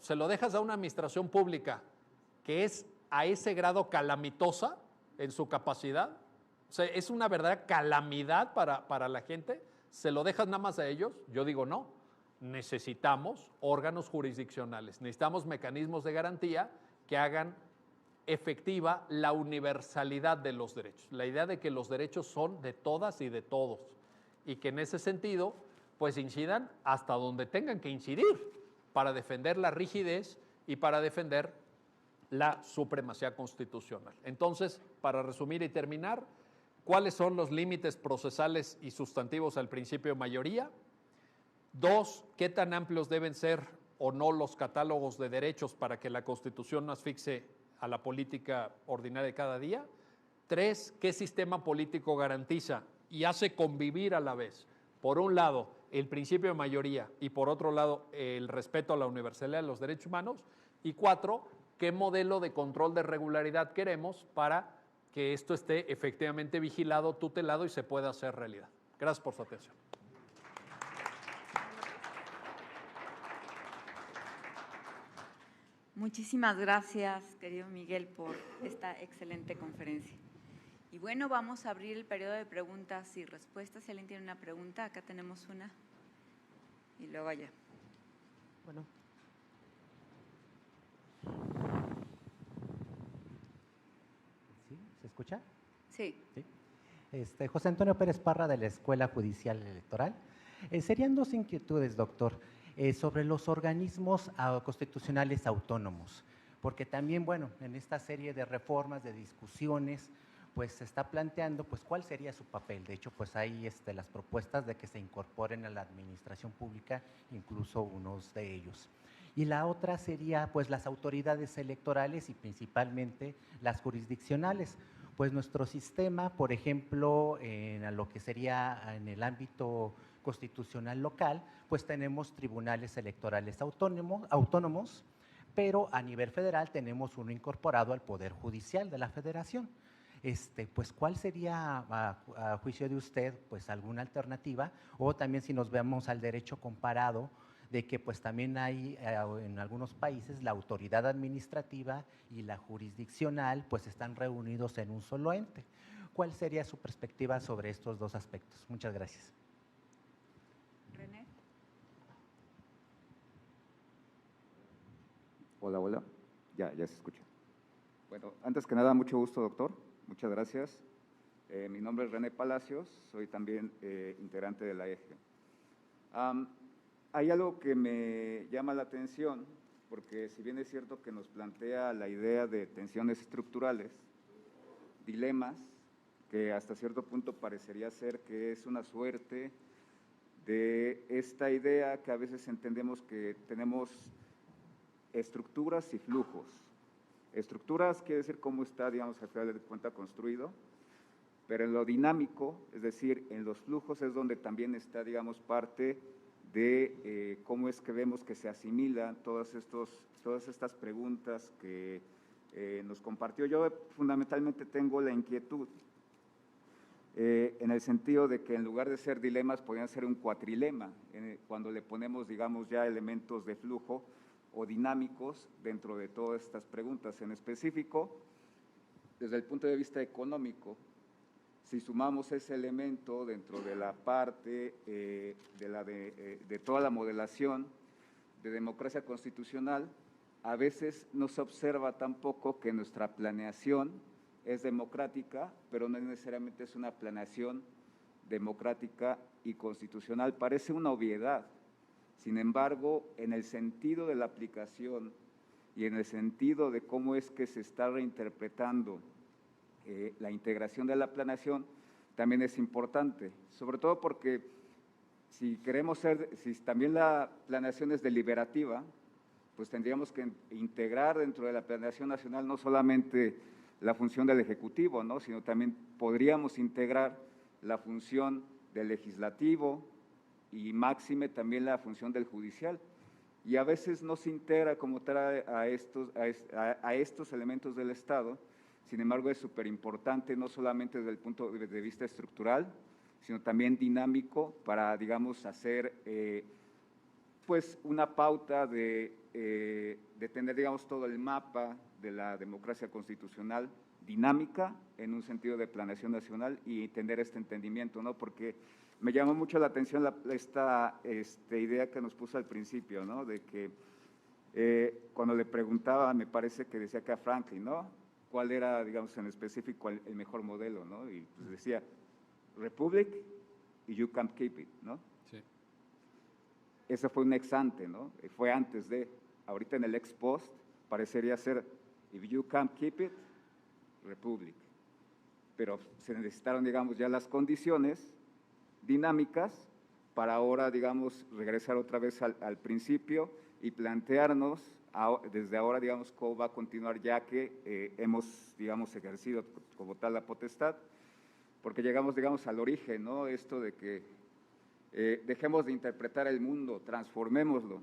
Se lo dejas a una administración pública que es a ese grado calamitosa en su capacidad, o sea, es una verdadera calamidad para la gente, se lo dejas nada más a ellos. Yo digo no, necesitamos órganos jurisdiccionales, necesitamos mecanismos de garantía que hagan efectiva la universalidad de los derechos, la idea de que los derechos son de todas y de todos, y que en ese sentido pues incidan hasta donde tengan que incidir para defender la rigidez y para defender la supremacía constitucional. Entonces, para resumir y terminar, ¿cuáles son los límites procesales y sustantivos al principio de mayoría? 2, ¿qué tan amplios deben ser o no los catálogos de derechos para que la Constitución no asfixie a la política ordinaria de cada día? 3, ¿qué sistema político garantiza y hace convivir a la vez, por un lado, el principio de mayoría y por otro lado, el respeto a la universalidad de los derechos humanos? Y 4, ¿qué modelo de control de regularidad queremos para que esto esté efectivamente vigilado, tutelado y se pueda hacer realidad? Gracias por su atención. Muchísimas gracias, querido Miguel, por esta excelente conferencia. Y bueno, vamos a abrir el periodo de preguntas y respuestas. Si alguien tiene una pregunta, acá tenemos una. Y luego allá. Bueno. ¿Sí? ¿Se escucha? Sí. Sí. José Antonio Pérez Parra, de la Escuela Judicial Electoral. Serían dos inquietudes, doctor, sobre los organismos constitucionales autónomos, porque también, bueno, en esta serie de reformas, de discusiones, pues se está planteando, pues, cuál sería su papel. De hecho, pues hay las propuestas de que se incorporen a la administración pública, incluso unos de ellos. Y la otra sería, pues, las autoridades electorales y principalmente las jurisdiccionales. Pues nuestro sistema, por ejemplo, en lo que sería en el ámbito constitucional local, pues tenemos tribunales electorales autónomos, pero a nivel federal tenemos uno incorporado al Poder Judicial de la Federación. Pues, ¿cuál sería, a juicio de usted, pues, alguna alternativa? O también, si nos vemos al derecho comparado, de que pues también hay en algunos países la autoridad administrativa y la jurisdiccional pues están reunidos en un solo ente. ¿Cuál sería su perspectiva sobre estos dos aspectos? Muchas gracias. René. Hola, hola. Ya se escucha. Bueno, antes que nada, mucho gusto, doctor. Muchas gracias. Mi nombre es René Palacios, soy también integrante de la EGE. Hay algo que me llama la atención, porque si bien es cierto que nos plantea la idea de tensiones estructurales, dilemas, que hasta cierto punto parecería ser que es una suerte de esta idea que a veces entendemos que tenemos estructuras y flujos. Estructuras quiere decir cómo está, digamos, al final de cuenta construido, pero en lo dinámico, es decir, en los flujos es donde también está, digamos, parte de cómo es que vemos que se asimilan todas estas preguntas que nos compartió. Yo fundamentalmente tengo la inquietud en el sentido de que en lugar de ser dilemas podrían ser un cuatrilema, cuando le ponemos, digamos, ya elementos de flujo o dinámicos dentro de todas estas preguntas. En específico, desde el punto de vista económico, si sumamos ese elemento dentro de la parte de toda la modelación de democracia constitucional, a veces no se observa tampoco que nuestra planeación es democrática, pero no necesariamente es una planeación democrática y constitucional. Parece una obviedad. Sin embargo, en el sentido de la aplicación y en el sentido de cómo es que se está reinterpretando la integración de la planeación, también es importante, sobre todo porque si también la planeación es deliberativa, pues tendríamos que integrar dentro de la planeación nacional no solamente la función del Ejecutivo, ¿no?, sino también podríamos integrar la función del Legislativo y máxime también la función del Judicial. Y a veces no se integra como tal a estos elementos del Estado. Sin embargo, es súper importante, no solamente desde el punto de vista estructural, sino también dinámico para, digamos, hacer pues una pauta de tener, digamos, todo el mapa de la democracia constitucional dinámica en un sentido de planeación nacional y tener este entendimiento, ¿no? Porque me llamó mucho la atención esta idea que nos puso al principio, ¿no?, de que cuando le preguntaba, me parece que decía que a Franklin, ¿no?, cuál era, digamos, en específico el mejor modelo, ¿no? Y pues decía, Republic y you can't keep it, ¿no? Sí. Ese fue un ex ante, ¿no? Fue antes de, ahorita en el ex post parecería ser, if you can't keep it, Republic. Pero se necesitaron, digamos, ya las condiciones dinámicas para ahora, digamos, regresar otra vez al principio y plantearnos desde ahora, digamos, cómo va a continuar, ya que hemos, digamos, ejercido como tal la potestad, porque llegamos, digamos, al origen, ¿no? Esto de que dejemos de interpretar el mundo, transformémoslo.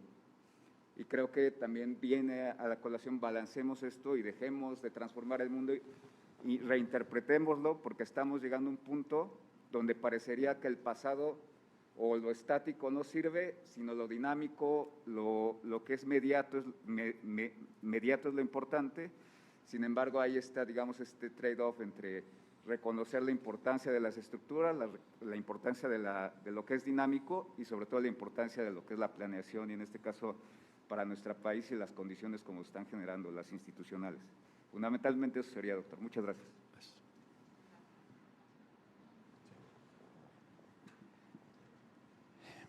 Y creo que también viene a la colación, balancemos esto y dejemos de transformar el mundo y reinterpretémoslo, porque estamos llegando a un punto donde parecería que el pasado o lo estático no sirve, sino lo dinámico, lo que es mediato es lo importante. Sin embargo, ahí está, digamos, este trade-off entre reconocer la importancia de las estructuras, la importancia de lo que es dinámico y sobre todo la importancia de lo que es la planeación y en este caso para nuestro país y las condiciones como están generando las institucionales. Fundamentalmente eso sería, doctor. Muchas gracias.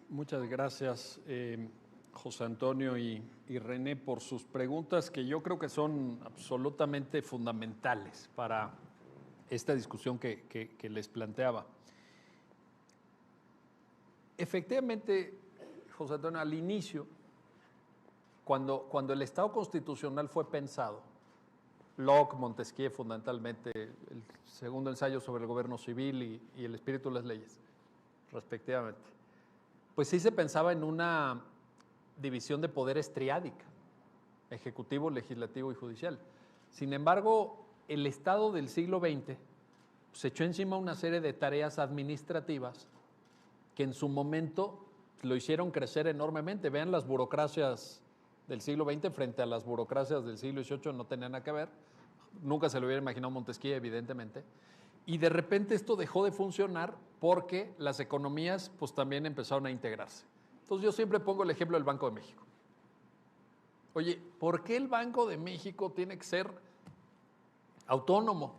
Muchas gracias, José Antonio y René, por sus preguntas que yo creo que son absolutamente fundamentales para esta discusión que les planteaba. Efectivamente, José Antonio, al inicio, cuando el Estado constitucional fue pensado, Locke, Montesquieu fundamentalmente, el segundo ensayo sobre el gobierno civil y el espíritu de las leyes, respectivamente, pues sí se pensaba en una división de poderes triádica, ejecutivo, legislativo y judicial. Sin embargo, el Estado del siglo XX se echó encima una serie de tareas administrativas que en su momento lo hicieron crecer enormemente. Vean las burocracias del siglo XX frente a las burocracias del siglo XVIII, no tenían nada que ver. Nunca se lo hubiera imaginado Montesquieu, evidentemente. Y de repente esto dejó de funcionar porque las economías pues también empezaron a integrarse. Entonces yo siempre pongo el ejemplo del Banco de México. Oye, ¿por qué el Banco de México tiene que ser autónomo?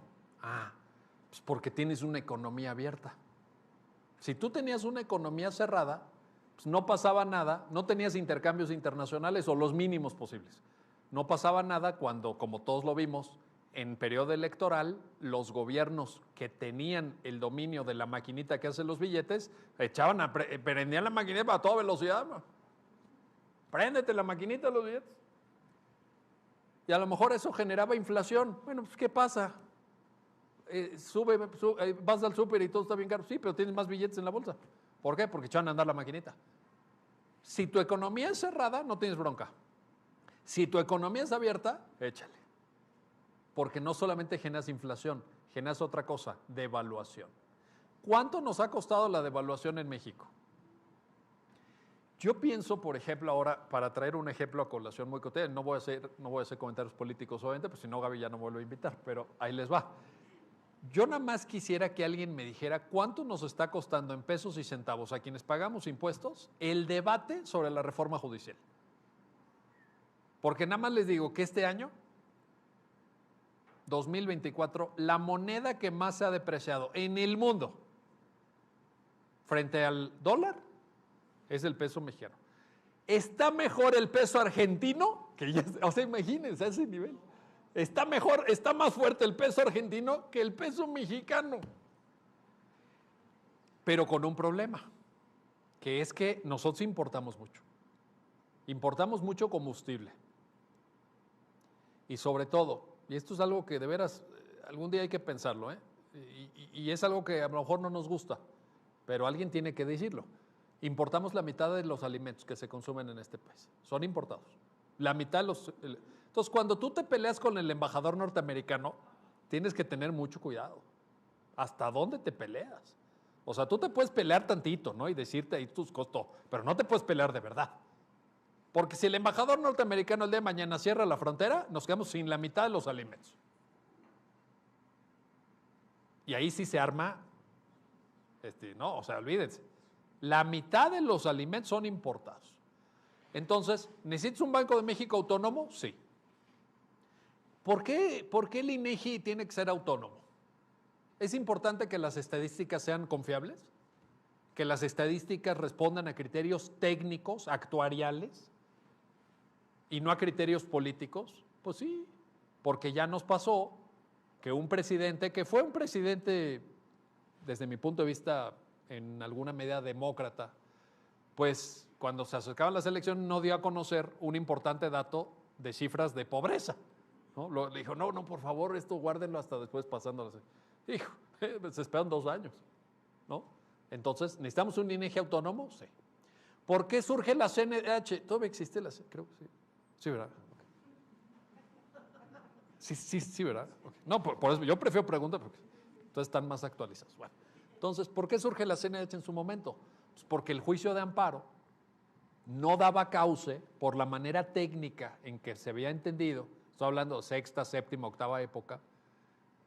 Pues porque tienes una economía abierta. Si tú tenías una economía cerrada, pues no pasaba nada, no tenías intercambios internacionales o los mínimos posibles. No pasaba nada cuando, como todos lo vimos, en periodo electoral, los gobiernos que tenían el dominio de la maquinita que hace los billetes, prendían la maquinita a toda velocidad. Préndete la maquinita de los billetes. Y a lo mejor eso generaba inflación. Bueno, pues ¿qué pasa? Vas al súper y todo está bien caro. Sí, pero tienes más billetes en la bolsa. ¿Por qué? Porque echaban a andar la maquinita. Si tu economía es cerrada, no tienes bronca. Si tu economía es abierta, échale. Porque no solamente generas inflación, generas otra cosa, devaluación. ¿Cuánto nos ha costado la devaluación en México? Yo pienso, por ejemplo, ahora, para traer un ejemplo a colación muy cotidiano, no voy a hacer comentarios políticos, obviamente, pues si no, Gaby ya no me vuelve a invitar, pero ahí les va. Yo nada más quisiera que alguien me dijera cuánto nos está costando en pesos y centavos a quienes pagamos impuestos el debate sobre la reforma judicial. Porque nada más les digo que este año, 2024, la moneda que más se ha depreciado en el mundo frente al dólar es el peso mexicano. Está mejor el peso argentino, que ya, o sea, imagínense a ese nivel. Está más fuerte el peso argentino que el peso mexicano. Pero con un problema, que es que nosotros importamos mucho. Importamos mucho combustible. Y sobre todo, y esto es algo que de veras algún día hay que pensarlo, y es algo que a lo mejor no nos gusta, pero alguien tiene que decirlo. Importamos la mitad de los alimentos que se consumen en este país. Son importados. La mitad de los... Entonces, cuando tú te peleas con el embajador norteamericano, tienes que tener mucho cuidado. ¿Hasta dónde te peleas? O sea, tú te puedes pelear tantito, ¿no? Y decirte ahí tus costos, pero no te puedes pelear de verdad. Porque si el embajador norteamericano el día de mañana cierra la frontera, nos quedamos sin la mitad de los alimentos. Y ahí sí se arma, no, o sea, olvídense. La mitad de los alimentos son importados. Entonces, ¿necesitas un Banco de México autónomo? Sí. ¿Por qué el INEGI tiene que ser autónomo? ¿Es importante que las estadísticas sean confiables? ¿Que las estadísticas respondan a criterios técnicos, actuariales, y no a criterios políticos? Pues sí, porque ya nos pasó que un presidente, que fue un presidente, desde mi punto de vista, en alguna medida demócrata, pues cuando se acercaban las elecciones no dio a conocer un importante dato de cifras de pobreza, ¿no? Le dijo, no, por favor, esto guárdenlo hasta después pasándolas. Hijo, se esperan 2 años, ¿no? Entonces, ¿necesitamos un INEGI autónomo? Sí. ¿Por qué surge la CNDH? ¿Todavía existe la CNDH? Creo que sí. Sí, ¿verdad? Okay. Sí, ¿verdad? Okay. No, por eso yo prefiero preguntar porque entonces están más actualizados. Bueno, entonces, ¿por qué surge la CNDH en su momento? Pues porque el juicio de amparo no daba cauce por la manera técnica en que se había entendido, estoy hablando de sexta, séptima, octava época,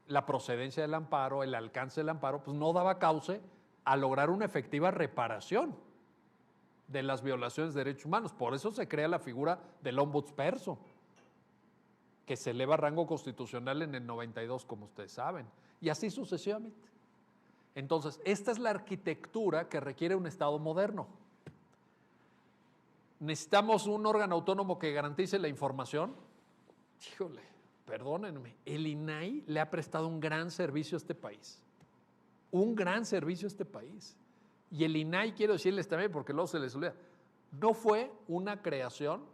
la procedencia del amparo, el alcance del amparo, pues no daba cauce a lograr una efectiva reparación de las violaciones de derechos humanos. Por eso se crea la figura del ombudsperson, que se eleva a rango constitucional en el 92, como ustedes saben, y así sucesivamente. Entonces, esta es la arquitectura que requiere un Estado moderno. ¿Necesitamos un órgano autónomo que garantice la información? Híjole, perdónenme, el INAI le ha prestado un gran servicio a este país. Un gran servicio a este país. Y el INAI, quiero decirles también, porque luego se les olvida, no fue una creación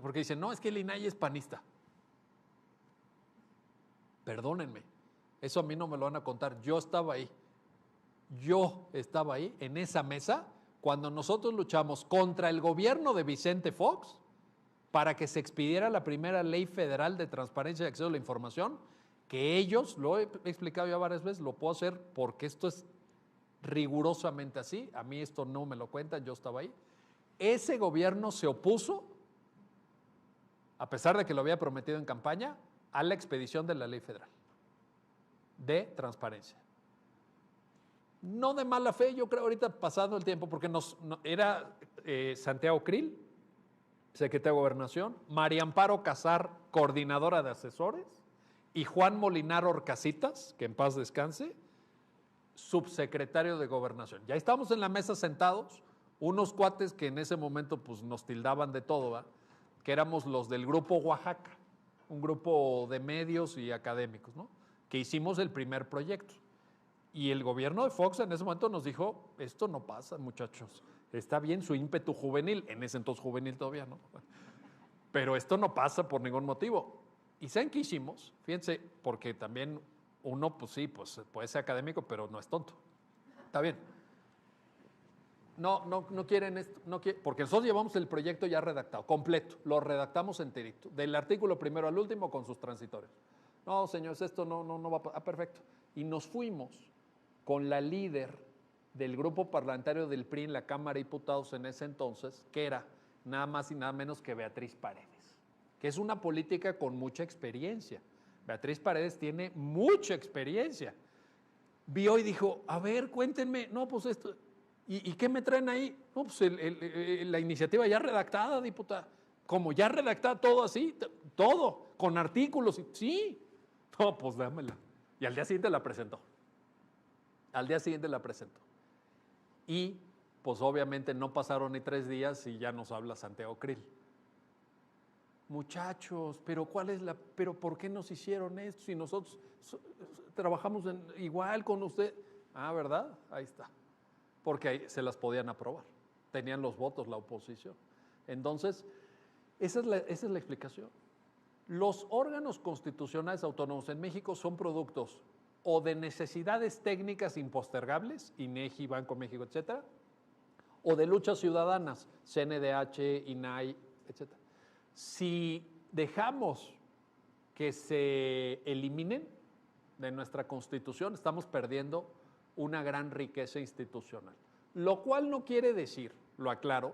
porque dicen, no, es que el INAI es panista. Perdónenme, eso a mí no me lo van a contar. Yo estaba ahí en esa mesa cuando nosotros luchamos contra el gobierno de Vicente Fox para que se expidiera la primera ley federal de transparencia y acceso a la información, que ellos, lo he explicado ya varias veces, lo puedo hacer porque esto es rigurosamente así, a mí esto no me lo cuentan, yo estaba ahí. Ese gobierno se opuso, a pesar de que lo había prometido en campaña, a la expedición de la ley federal de transparencia. No de mala fe, yo creo ahorita pasando el tiempo, porque era Santiago Krill, secretario de Gobernación, María Amparo Casar, coordinadora de asesores, y Juan Molinar Orcasitas, que en paz descanse, subsecretario de Gobernación. Ya estábamos en la mesa sentados, unos cuates que en ese momento pues, nos tildaban de todo, ¿va? Que éramos los del Grupo Oaxaca, un grupo de medios y académicos, ¿no? Que hicimos el primer proyecto. Y el gobierno de Fox en ese momento nos dijo, esto no pasa, muchachos, está bien su ímpetu juvenil, en ese entonces juvenil todavía, ¿no? Pero esto no pasa por ningún motivo. ¿Y saben qué hicimos? Fíjense, porque también uno, pues sí, pues puede ser académico, pero no es tonto. Está bien. No quieren esto, porque nosotros llevamos el proyecto ya redactado, completo, lo redactamos enterito, del artículo primero al último con sus transitorios. No, señores, esto no va a pasar. Ah, perfecto. Y nos fuimos con la líder del grupo parlamentario del PRI en la Cámara de Diputados en ese entonces, que era nada más y nada menos que Beatriz Paredes, que es una política con mucha experiencia. Beatriz Paredes tiene mucha experiencia. Vio y dijo, a ver, cuéntenme, no, pues esto, ¿y qué me traen ahí? No, pues la iniciativa ya redactada, diputada, como ya redactada todo así, todo, con artículos, sí, no, pues dámela. Y al día siguiente la presentó. Y pues obviamente no pasaron ni 3 días y ya nos habla Santiago Krill. Muchachos, pero ¿por qué nos hicieron esto si nosotros trabajamos igual con usted? Ah, ¿verdad? Ahí está. Porque ahí se las podían aprobar. Tenían los votos la oposición. Entonces, esa es la explicación. Los órganos constitucionales autónomos en México son productos o de necesidades técnicas impostergables, INEGI, Banco México, etcétera, o de luchas ciudadanas, CNDH, INAI, etcétera. Si dejamos que se eliminen de nuestra Constitución, estamos perdiendo una gran riqueza institucional. Lo cual no quiere decir, lo aclaro,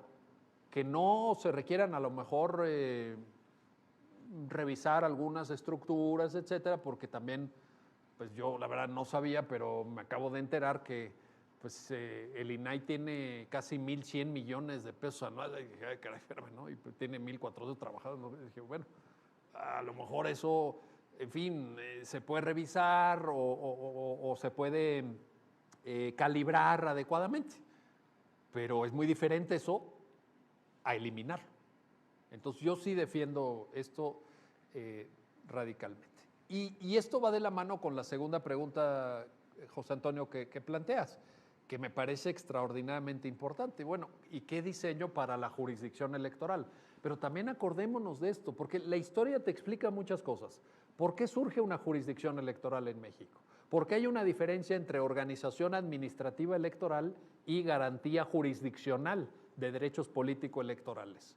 que no se requieran a lo mejor revisar algunas estructuras, etcétera, porque también, pues yo la verdad no sabía, pero me acabo de enterar que pues, el INAI tiene casi 1,100 millones de pesos anuales. Y dije, ay, caray, espérame, ¿no? Y tiene 1,400 trabajadores, ¿no? Y dije, bueno, a lo mejor eso, en fin, se puede revisar o se puede calibrar adecuadamente. Pero es muy diferente eso a eliminarlo. Entonces yo sí defiendo esto radicalmente. Y esto va de la mano con la segunda pregunta, José Antonio, que planteas, que me parece extraordinariamente importante. Bueno, ¿y qué diseño para la jurisdicción electoral? Pero también acordémonos de esto, porque la historia te explica muchas cosas. ¿Por qué surge una jurisdicción electoral en México? ¿Por qué hay una diferencia entre organización administrativa electoral y garantía jurisdiccional de derechos político-electorales?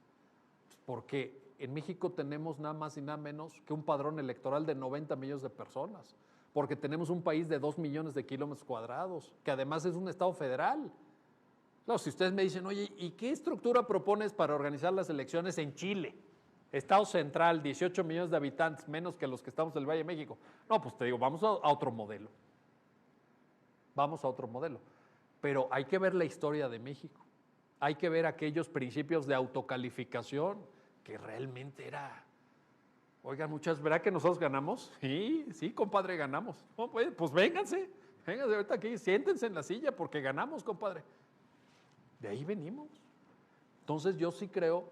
Porque en México tenemos nada más y nada menos que un padrón electoral de 90 millones de personas, porque tenemos un país de 2 millones de kilómetros cuadrados, que además es un estado federal. Claro, si ustedes me dicen, oye, ¿y qué estructura propones para organizar las elecciones en Chile? Estado Central, 18 millones de habitantes, menos que los que estamos en el Valle de México. No, pues te digo, vamos a otro modelo. Vamos a otro modelo. Pero hay que ver la historia de México. Hay que ver aquellos principios de autocalificación que realmente era... Oigan, ¿verdad que nosotros ganamos? Sí, compadre, ganamos. No, pues vénganse ahorita aquí, siéntense en la silla porque ganamos, compadre. De ahí venimos. Entonces yo sí creo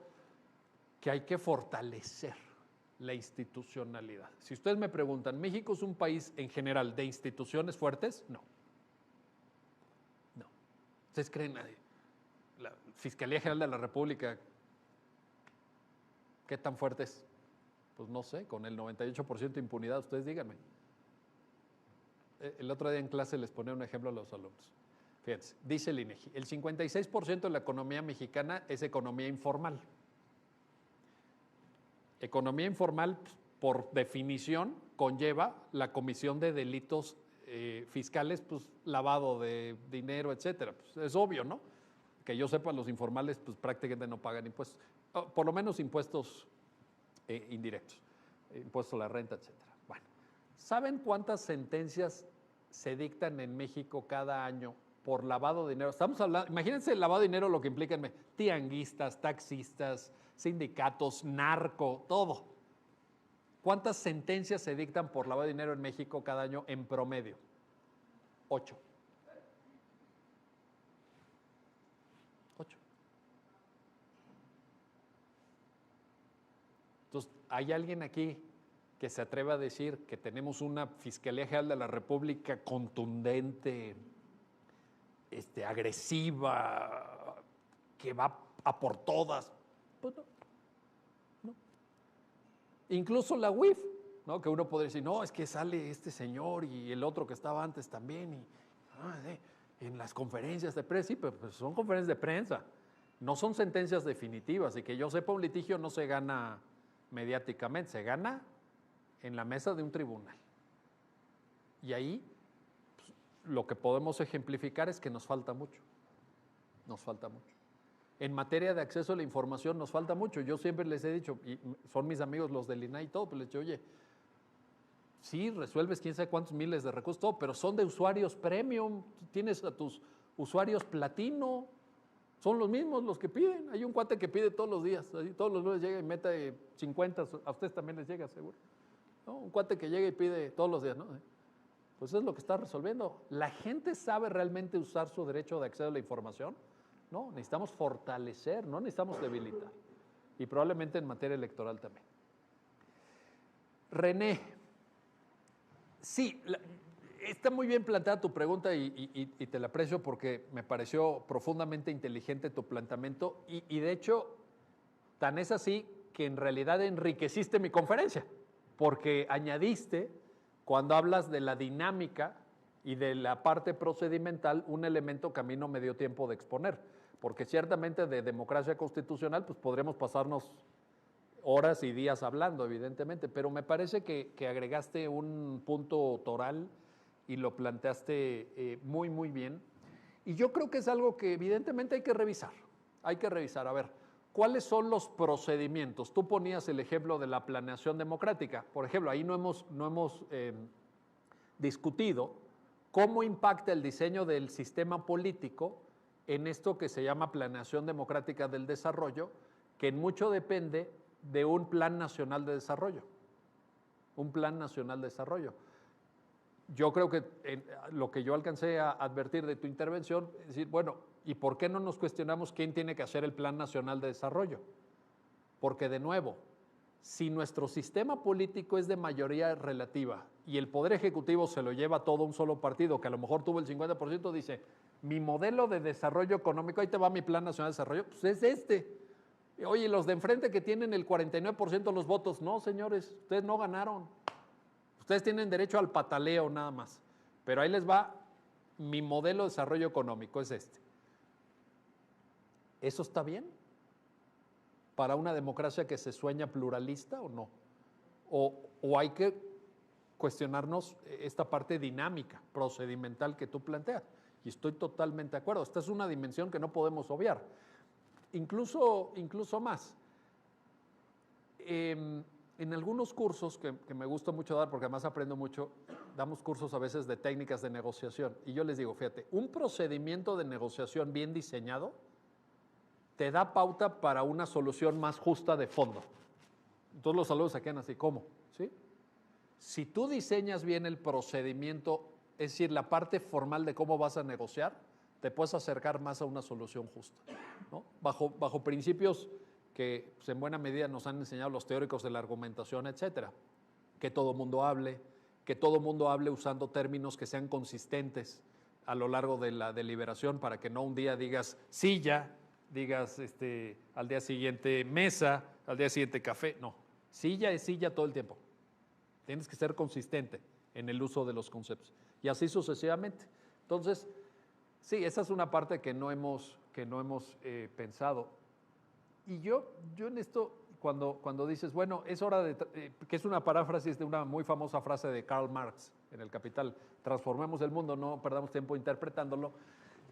que hay que fortalecer la institucionalidad. Si ustedes me preguntan, ¿México es un país en general de instituciones fuertes? No. ¿Ustedes creen la Fiscalía General de la República qué tan fuerte es? Pues no sé, con el 98% de impunidad, ustedes díganme. El otro día en clase les ponía un ejemplo a los alumnos. Fíjense, dice el INEGI, el 56% de la economía mexicana es economía informal. Economía informal, por definición, conlleva la comisión de delitos fiscales, pues lavado de dinero, etcétera. Pues, es obvio, ¿no? Que yo sepa, los informales pues prácticamente no pagan impuestos, por lo menos impuestos indirectos, impuestos a la renta, etcétera. Bueno, ¿saben cuántas sentencias se dictan en México cada año por lavado de dinero? Estamos hablando, imagínense el lavado de dinero, lo que implica en tianguistas, taxistas, sindicatos, narco, todo. ¿Cuántas sentencias se dictan por lavado de dinero en México cada año en promedio? 8. 8. Entonces, ¿hay alguien aquí que se atreva a decir que tenemos una Fiscalía General de la República contundente, agresiva, que va a por todas? Pues no. Incluso la UIF, ¿no? Que uno podría decir, no, es que sale este señor y el otro que estaba antes también, y en las conferencias de prensa, sí, pero pues son conferencias de prensa, no son sentencias definitivas, y que yo sepa, un litigio no se gana mediáticamente, se gana en la mesa de un tribunal. Y ahí pues, lo que podemos ejemplificar es que nos falta mucho, En materia de acceso a la información nos falta mucho. Yo siempre les he dicho, y son mis amigos los del INAI y todo, pues les he dicho, oye, sí, resuelves quién sabe cuántos miles de recursos, todo, pero son de usuarios premium, tienes a tus usuarios platino, son los mismos los que piden. Hay un cuate que pide todos los días, todos los lunes llega y mete 50, a ustedes también les llega seguro, ¿no? Un cuate que llega y pide todos los días, ¿no? Pues es lo que está resolviendo. ¿La gente sabe realmente usar su derecho de acceso a la información? No, necesitamos fortalecer, no necesitamos debilitar. Y probablemente en materia electoral también. René, sí, está muy bien planteada tu pregunta y te la aprecio porque me pareció profundamente inteligente tu planteamiento y de hecho, tan es así que en realidad enriqueciste mi conferencia, porque añadiste, cuando hablas de la dinámica y de la parte procedimental, un elemento que a mí no me dio tiempo de exponer, porque ciertamente de democracia constitucional pues podremos pasarnos horas y días hablando, evidentemente, pero me parece que agregaste un punto toral y lo planteaste muy, muy bien. Y yo creo que es algo que evidentemente hay que revisar. A ver, ¿cuáles son los procedimientos? Tú ponías el ejemplo de la planeación democrática. Por ejemplo, ahí no hemos discutido cómo impacta el diseño del sistema político en esto que se llama planeación democrática del desarrollo, que en mucho depende de un plan nacional de desarrollo. Un plan nacional de desarrollo. Yo creo que lo que yo alcancé a advertir de tu intervención es decir, bueno, ¿y por qué no nos cuestionamos quién tiene que hacer el plan nacional de desarrollo? Porque de nuevo, si nuestro sistema político es de mayoría relativa y el Poder Ejecutivo se lo lleva todo un solo partido, que a lo mejor tuvo el 50%, dice, mi modelo de desarrollo económico, ahí te va mi plan nacional de desarrollo, pues es este. Oye, los de enfrente que tienen el 49% de los votos, no, señores, ustedes no ganaron. Ustedes tienen derecho al pataleo nada más. Pero ahí les va, mi modelo de desarrollo económico es este. ¿Eso está bien? ¿Para una democracia que se sueña pluralista o no? ¿O hay que cuestionarnos esta parte dinámica, procedimental que tú planteas? Y estoy totalmente de acuerdo. Esta es una dimensión que no podemos obviar. Incluso más. En algunos cursos que me gusta mucho dar, porque además aprendo mucho, damos cursos a veces de técnicas de negociación. Y yo les digo, fíjate, un procedimiento de negociación bien diseñado te da pauta para una solución más justa de fondo. Entonces los alumnos se quedan así, ¿cómo? ¿Sí? Si tú diseñas bien el procedimiento, es decir, la parte formal de cómo vas a negociar, te puedes acercar más a una solución justa, ¿no? Bajo principios que pues, en buena medida nos han enseñado los teóricos de la argumentación, etcétera. Que todo mundo hable usando términos que sean consistentes a lo largo de la deliberación, para que no un día digas silla, digas al día siguiente mesa, al día siguiente café. No, silla es silla todo el tiempo. Tienes que ser consistente en el uso de los conceptos. Y así sucesivamente. Entonces, sí, esa es una parte que no hemos pensado. Y yo en esto, cuando dices, bueno, es hora de, que es una paráfrasis de una muy famosa frase de Karl Marx en El Capital, transformemos el mundo, no perdamos tiempo interpretándolo.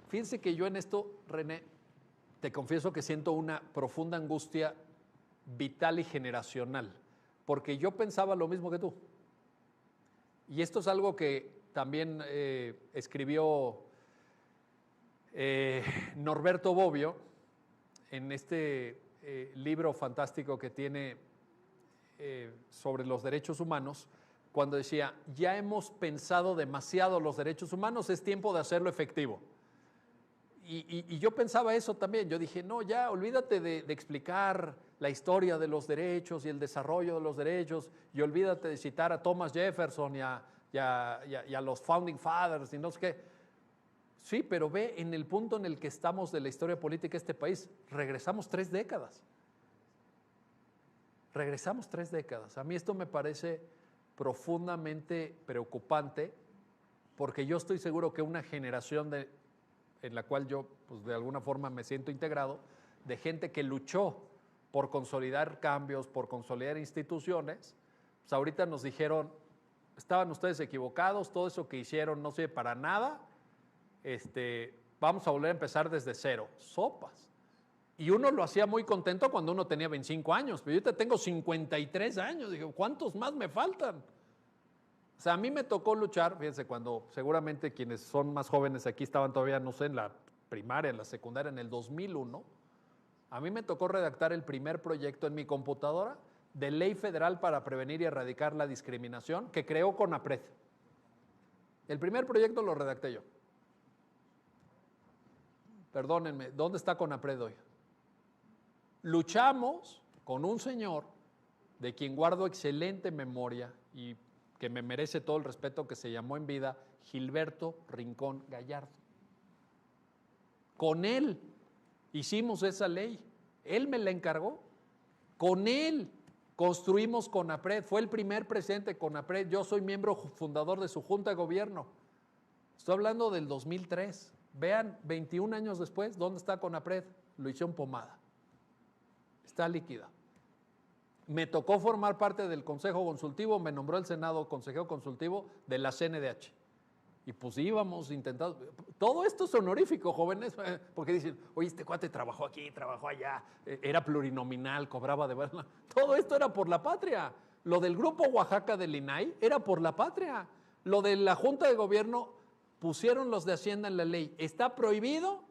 Fíjense que yo en esto, René, te confieso que siento una profunda angustia vital y generacional, porque yo pensaba lo mismo que tú. Y esto es algo que también escribió Norberto Bobbio en este libro fantástico que tiene sobre los derechos humanos, cuando decía, ya hemos pensado demasiado los derechos humanos, es tiempo de hacerlo efectivo. Y yo pensaba eso también. Yo dije, no, ya olvídate de explicar la historia de los derechos y el desarrollo de los derechos, y olvídate de citar a Thomas Jefferson y a los Founding Fathers y no sé qué. Sí, pero ve en el punto en el que estamos de la historia política de este país, regresamos 3 décadas. Regresamos 3 décadas. A mí esto me parece profundamente preocupante, porque yo estoy seguro que una generación en la cual yo, pues, de alguna forma me siento integrado, de gente que luchó por consolidar cambios, por consolidar instituciones, pues ahorita nos dijeron, estaban ustedes equivocados, todo eso que hicieron no sirve para nada, vamos a volver a empezar desde cero. Sopas. Y uno lo hacía muy contento cuando uno tenía 25 años, pero yo te tengo 53 años, dije, ¿cuántos más me faltan? O sea, a mí me tocó luchar, fíjense, cuando seguramente quienes son más jóvenes aquí estaban todavía, no sé, en la primaria, en la secundaria, en el 2001, a mí me tocó redactar el primer proyecto en mi computadora de ley federal para prevenir y erradicar la discriminación que creó CONAPRED. El primer proyecto lo redacté yo. Perdónenme, ¿dónde está CONAPRED hoy? Luchamos con un señor de quien guardo excelente memoria y que me merece todo el respeto, que se llamó en vida Gilberto Rincón Gallardo. Con él hicimos esa ley, él me la encargó, con él construimos CONAPRED, fue el primer presidente de CONAPRED, yo soy miembro fundador de su junta de gobierno. Estoy hablando del 2003, vean, 21 años después, ¿dónde está CONAPRED? Lo hicieron pomada, está líquida. Me tocó formar parte del Consejo Consultivo, me nombró el Senado Consejo Consultivo de la CNDH. Y pues íbamos intentando, todo esto es honorífico, jóvenes, porque dicen, oye, este cuate trabajó aquí, trabajó allá, era plurinominal, cobraba de verdad. Todo esto era por la patria. Lo del Grupo Oaxaca del INAI era por la patria. Lo de la Junta de Gobierno, pusieron los de Hacienda en la ley. Está prohibido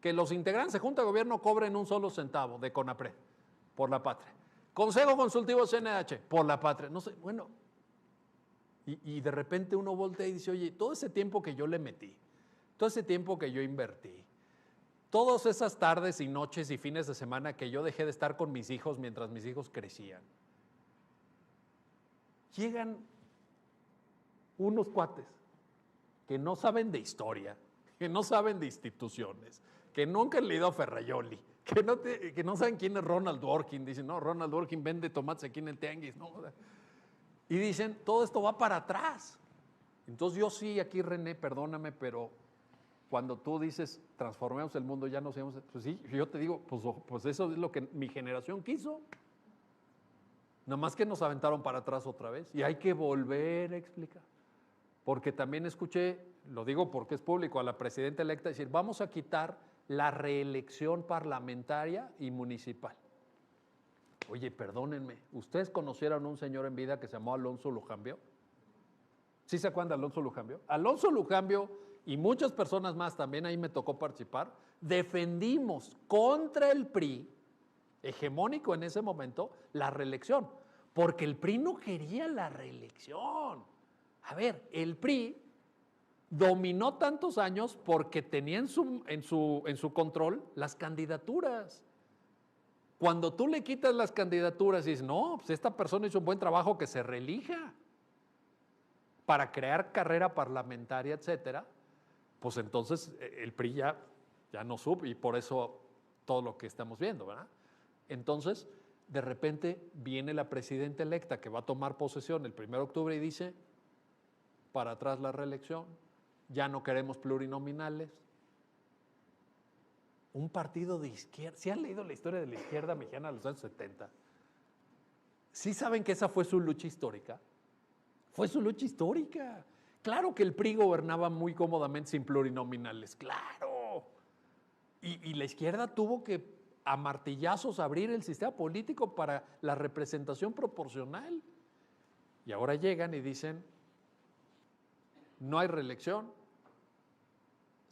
que los integrantes de Junta de Gobierno cobren un solo centavo de CONAPRED, por la patria. Consejo Consultivo CNDH, por la patria. No sé, bueno, y de repente uno voltea y dice, oye, todo ese tiempo que yo le metí, todo ese tiempo que yo invertí, todas esas tardes y noches y fines de semana que yo dejé de estar con mis hijos mientras mis hijos crecían, llegan unos cuates que no saben de historia, que no saben de instituciones, que nunca han leído a Ferraioli, que no saben quién es Ronald Dworkin. Dicen, no, Ronald Dworkin vende tomates aquí en el tianguis, ¿no? Y dicen, todo esto va para atrás. Entonces yo sí, aquí René, perdóname, pero cuando tú dices, transformemos el mundo, ya no sabemos, pues sí, yo te digo, pues eso es lo que mi generación quiso. Nada más que nos aventaron para atrás otra vez y hay que volver a explicar. Porque también escuché, lo digo porque es público, a la presidenta electa decir, vamos a quitar la reelección parlamentaria y municipal. Oye, perdónenme, ¿ustedes conocieron a un señor en vida que se llamó Alonso Lujambio? ¿Sí se acuerdan de Alonso Lujambio? Alonso Lujambio y muchas personas más, también ahí me tocó participar, defendimos contra el PRI, hegemónico en ese momento, la reelección, porque el PRI no quería la reelección. A ver, el PRI dominó tantos años porque tenía en su control las candidaturas. Cuando tú le quitas las candidaturas y dices, no, pues esta persona hizo un buen trabajo, que se reelija para crear carrera parlamentaria, etcétera, pues entonces el PRI ya no sube, y por eso todo lo que estamos viendo, ¿verdad? Entonces, de repente viene la presidenta electa que va a tomar posesión el 1 de octubre y dice, para atrás la reelección, ya no queremos plurinominales. Un partido de izquierda, ¿sí han leído la historia de la izquierda mexicana de los años 70? ¿Sí saben que esa fue su lucha histórica? Fue su lucha histórica. Claro que el PRI gobernaba muy cómodamente sin plurinominales, claro. Y la izquierda tuvo que a martillazos abrir el sistema político para la representación proporcional. Y ahora llegan y dicen, no hay reelección,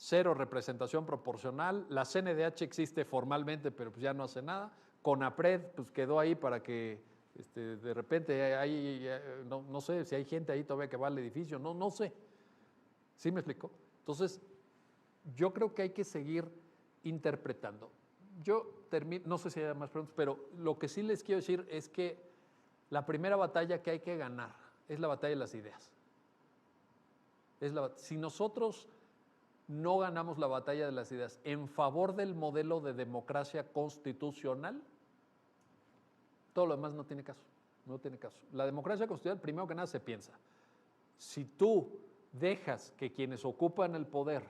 0 representación proporcional, la CNDH existe formalmente, pero pues ya no hace nada, CONAPRED pues quedó ahí para que de repente no sé si hay gente ahí todavía que va al edificio, no sé. ¿Sí me explico? Entonces, yo creo que hay que seguir interpretando. Yo termino, no sé si hay más preguntas, pero lo que sí les quiero decir es que la primera batalla que hay que ganar es la batalla de las ideas. Si nosotros no ganamos la batalla de las ideas en favor del modelo de democracia constitucional, todo lo demás no tiene caso, no tiene caso. La democracia constitucional, primero que nada, se piensa. Si tú dejas que quienes ocupan el poder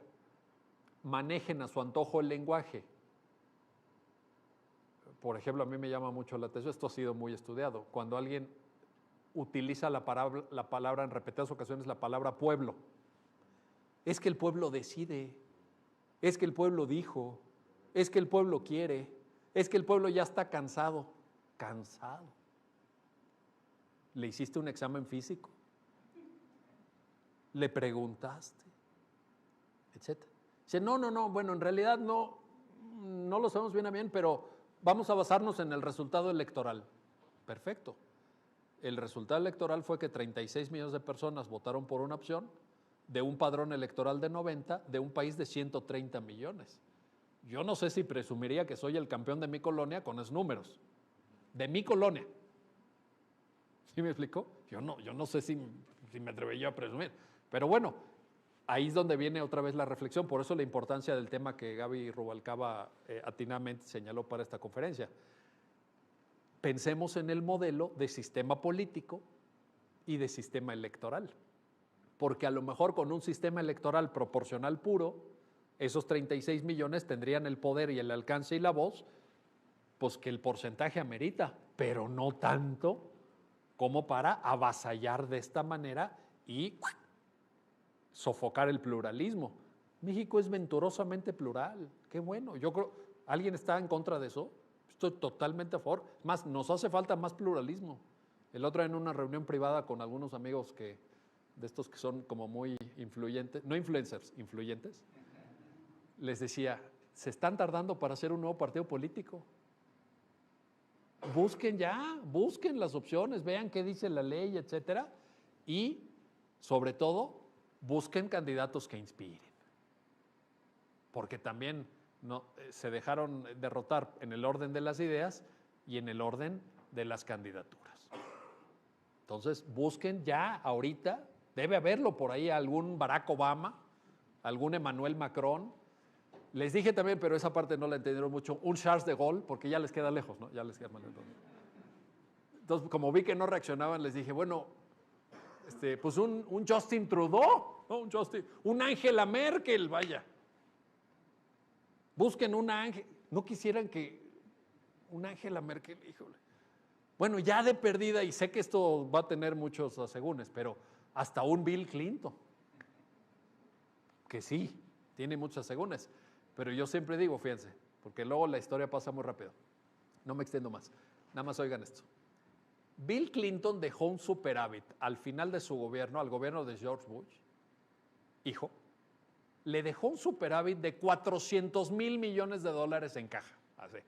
manejen a su antojo el lenguaje, por ejemplo, a mí me llama mucho la atención, esto ha sido muy estudiado, cuando alguien utiliza la palabra en repetidas ocasiones, la palabra pueblo, es que el pueblo decide, es que el pueblo dijo, es que el pueblo quiere, es que el pueblo ya está cansado. Cansado. ¿Le hiciste un examen físico? ¿Le preguntaste? Etcétera. Dice, no, bueno, en realidad no lo sabemos bien a bien, pero vamos a basarnos en el resultado electoral. Perfecto. El resultado electoral fue que 36 millones de personas votaron por una opción, de un padrón electoral de 90, de un país de 130 millones. Yo no sé si presumiría que soy el campeón de mi colonia con esos números. De mi colonia. ¿Sí me explicó? Yo no sé si me atrevería a presumir. Pero bueno, ahí es donde viene otra vez la reflexión. Por eso la importancia del tema que Gaby Rubalcaba atinadamente señaló para esta conferencia. Pensemos en el modelo de sistema político y de sistema electoral. Porque a lo mejor con un sistema electoral proporcional puro, esos 36 millones tendrían el poder y el alcance y la voz, pues que el porcentaje amerita, pero no tanto como para avasallar de esta manera y sofocar el pluralismo. México es venturosamente plural, qué bueno. Yo creo, ¿alguien está en contra de eso? Estoy totalmente a favor. Más, nos hace falta más pluralismo. El otro día en una reunión privada con algunos amigos de estos que son como muy influyentes, no influencers, influyentes, les decía, se están tardando para hacer un nuevo partido político. Busquen las opciones, vean qué dice la ley, etcétera, y sobre todo, busquen candidatos que inspiren. Porque también se dejaron derrotar en el orden de las ideas y en el orden de las candidaturas. Entonces, busquen ya ahorita, debe haberlo por ahí algún Barack Obama, algún Emmanuel Macron. Les dije también, pero esa parte no la entendieron mucho, un Charles de Gaulle, porque ya les queda lejos, ¿no? Ya les queda más lejos. Entonces, como vi que no reaccionaban, les dije, bueno, pues un Justin Trudeau, ¿no? Un Angela Merkel, vaya. Busquen una Angela, no quisieran que una Angela Merkel, híjole. Bueno, ya de perdida, y sé que esto va a tener muchos asegúnes, pero hasta un Bill Clinton, que sí, tiene muchos asegúnes. Pero yo siempre digo, fíjense, porque luego la historia pasa muy rápido, no me extiendo más. nada más oigan esto. Bill Clinton dejó un superávit al final de su gobierno, al gobierno de George Bush, hijo, le dejó un superávit de $400 mil millones en caja, así,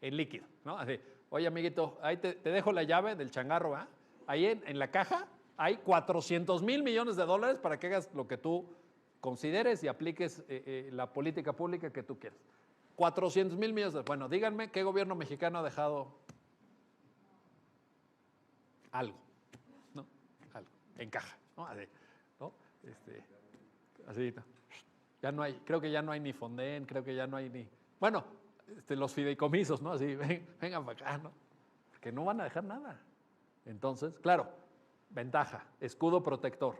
en líquido, ¿no? Así, oye, amiguito, ahí te dejo la llave del changarro, ¿va? Ahí en la caja hay $400 mil millones para que hagas lo que tú consideres y apliques la política pública que tú quieras. 400 mil millones. Bueno, díganme qué gobierno mexicano ha dejado algo, ¿no? Algo, en caja, ¿no? Así, ¿no? Así, ¿no? Ya no hay, creo que ya no hay ni Fonden, creo que ya no hay ni, bueno, los fideicomisos, ¿no? Así, vengan para acá, ¿no? Porque no van a dejar nada. Entonces, claro, ventaja, escudo protector,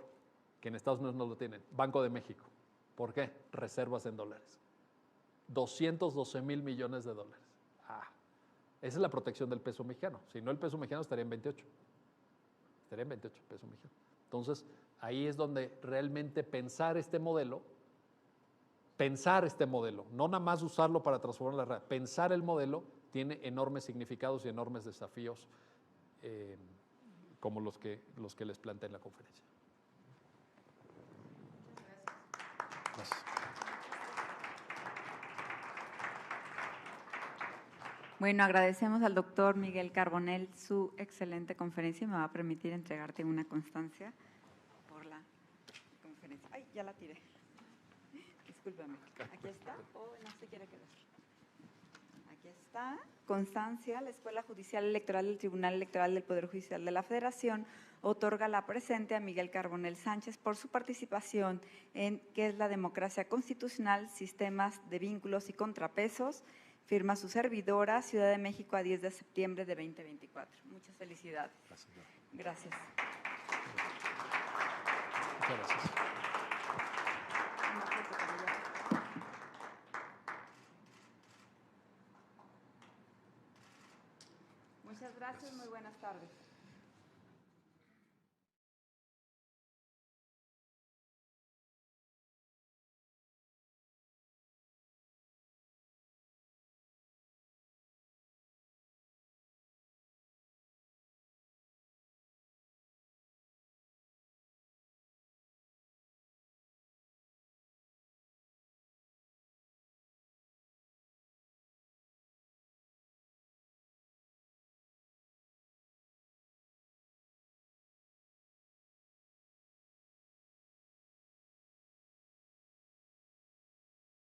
que en Estados Unidos no lo tienen, Banco de México. ¿Por qué? Reservas en dólares. 212 mil millones de dólares. Esa es la protección del peso mexicano. Si no, el peso mexicano estaría en 28. Estaría en 28 el peso mexicano. Entonces, ahí es donde realmente pensar este modelo, no nada más usarlo para transformar la realidad, pensar el modelo tiene enormes significados y enormes desafíos como los que les planteé en la conferencia. Gracias. Bueno, agradecemos al doctor Miguel Carbonell su excelente conferencia y me va a permitir entregarte una constancia por la conferencia. Ay, ya la tiré. Discúlpame. ¿Aquí está? No se quiere quedar. Aquí está. Constancia, la Escuela Judicial Electoral del Tribunal Electoral del Poder Judicial de la Federación otorga la presente a Miguel Carbonell Sánchez por su participación en ¿Qué es la democracia constitucional? Sistemas de vínculos y contrapesos. Firma su servidora, Ciudad de México, a 10 de septiembre de 2024. Muchas felicidades. Gracias. Muchas gracias. Muchas gracias, muy buenas tardes.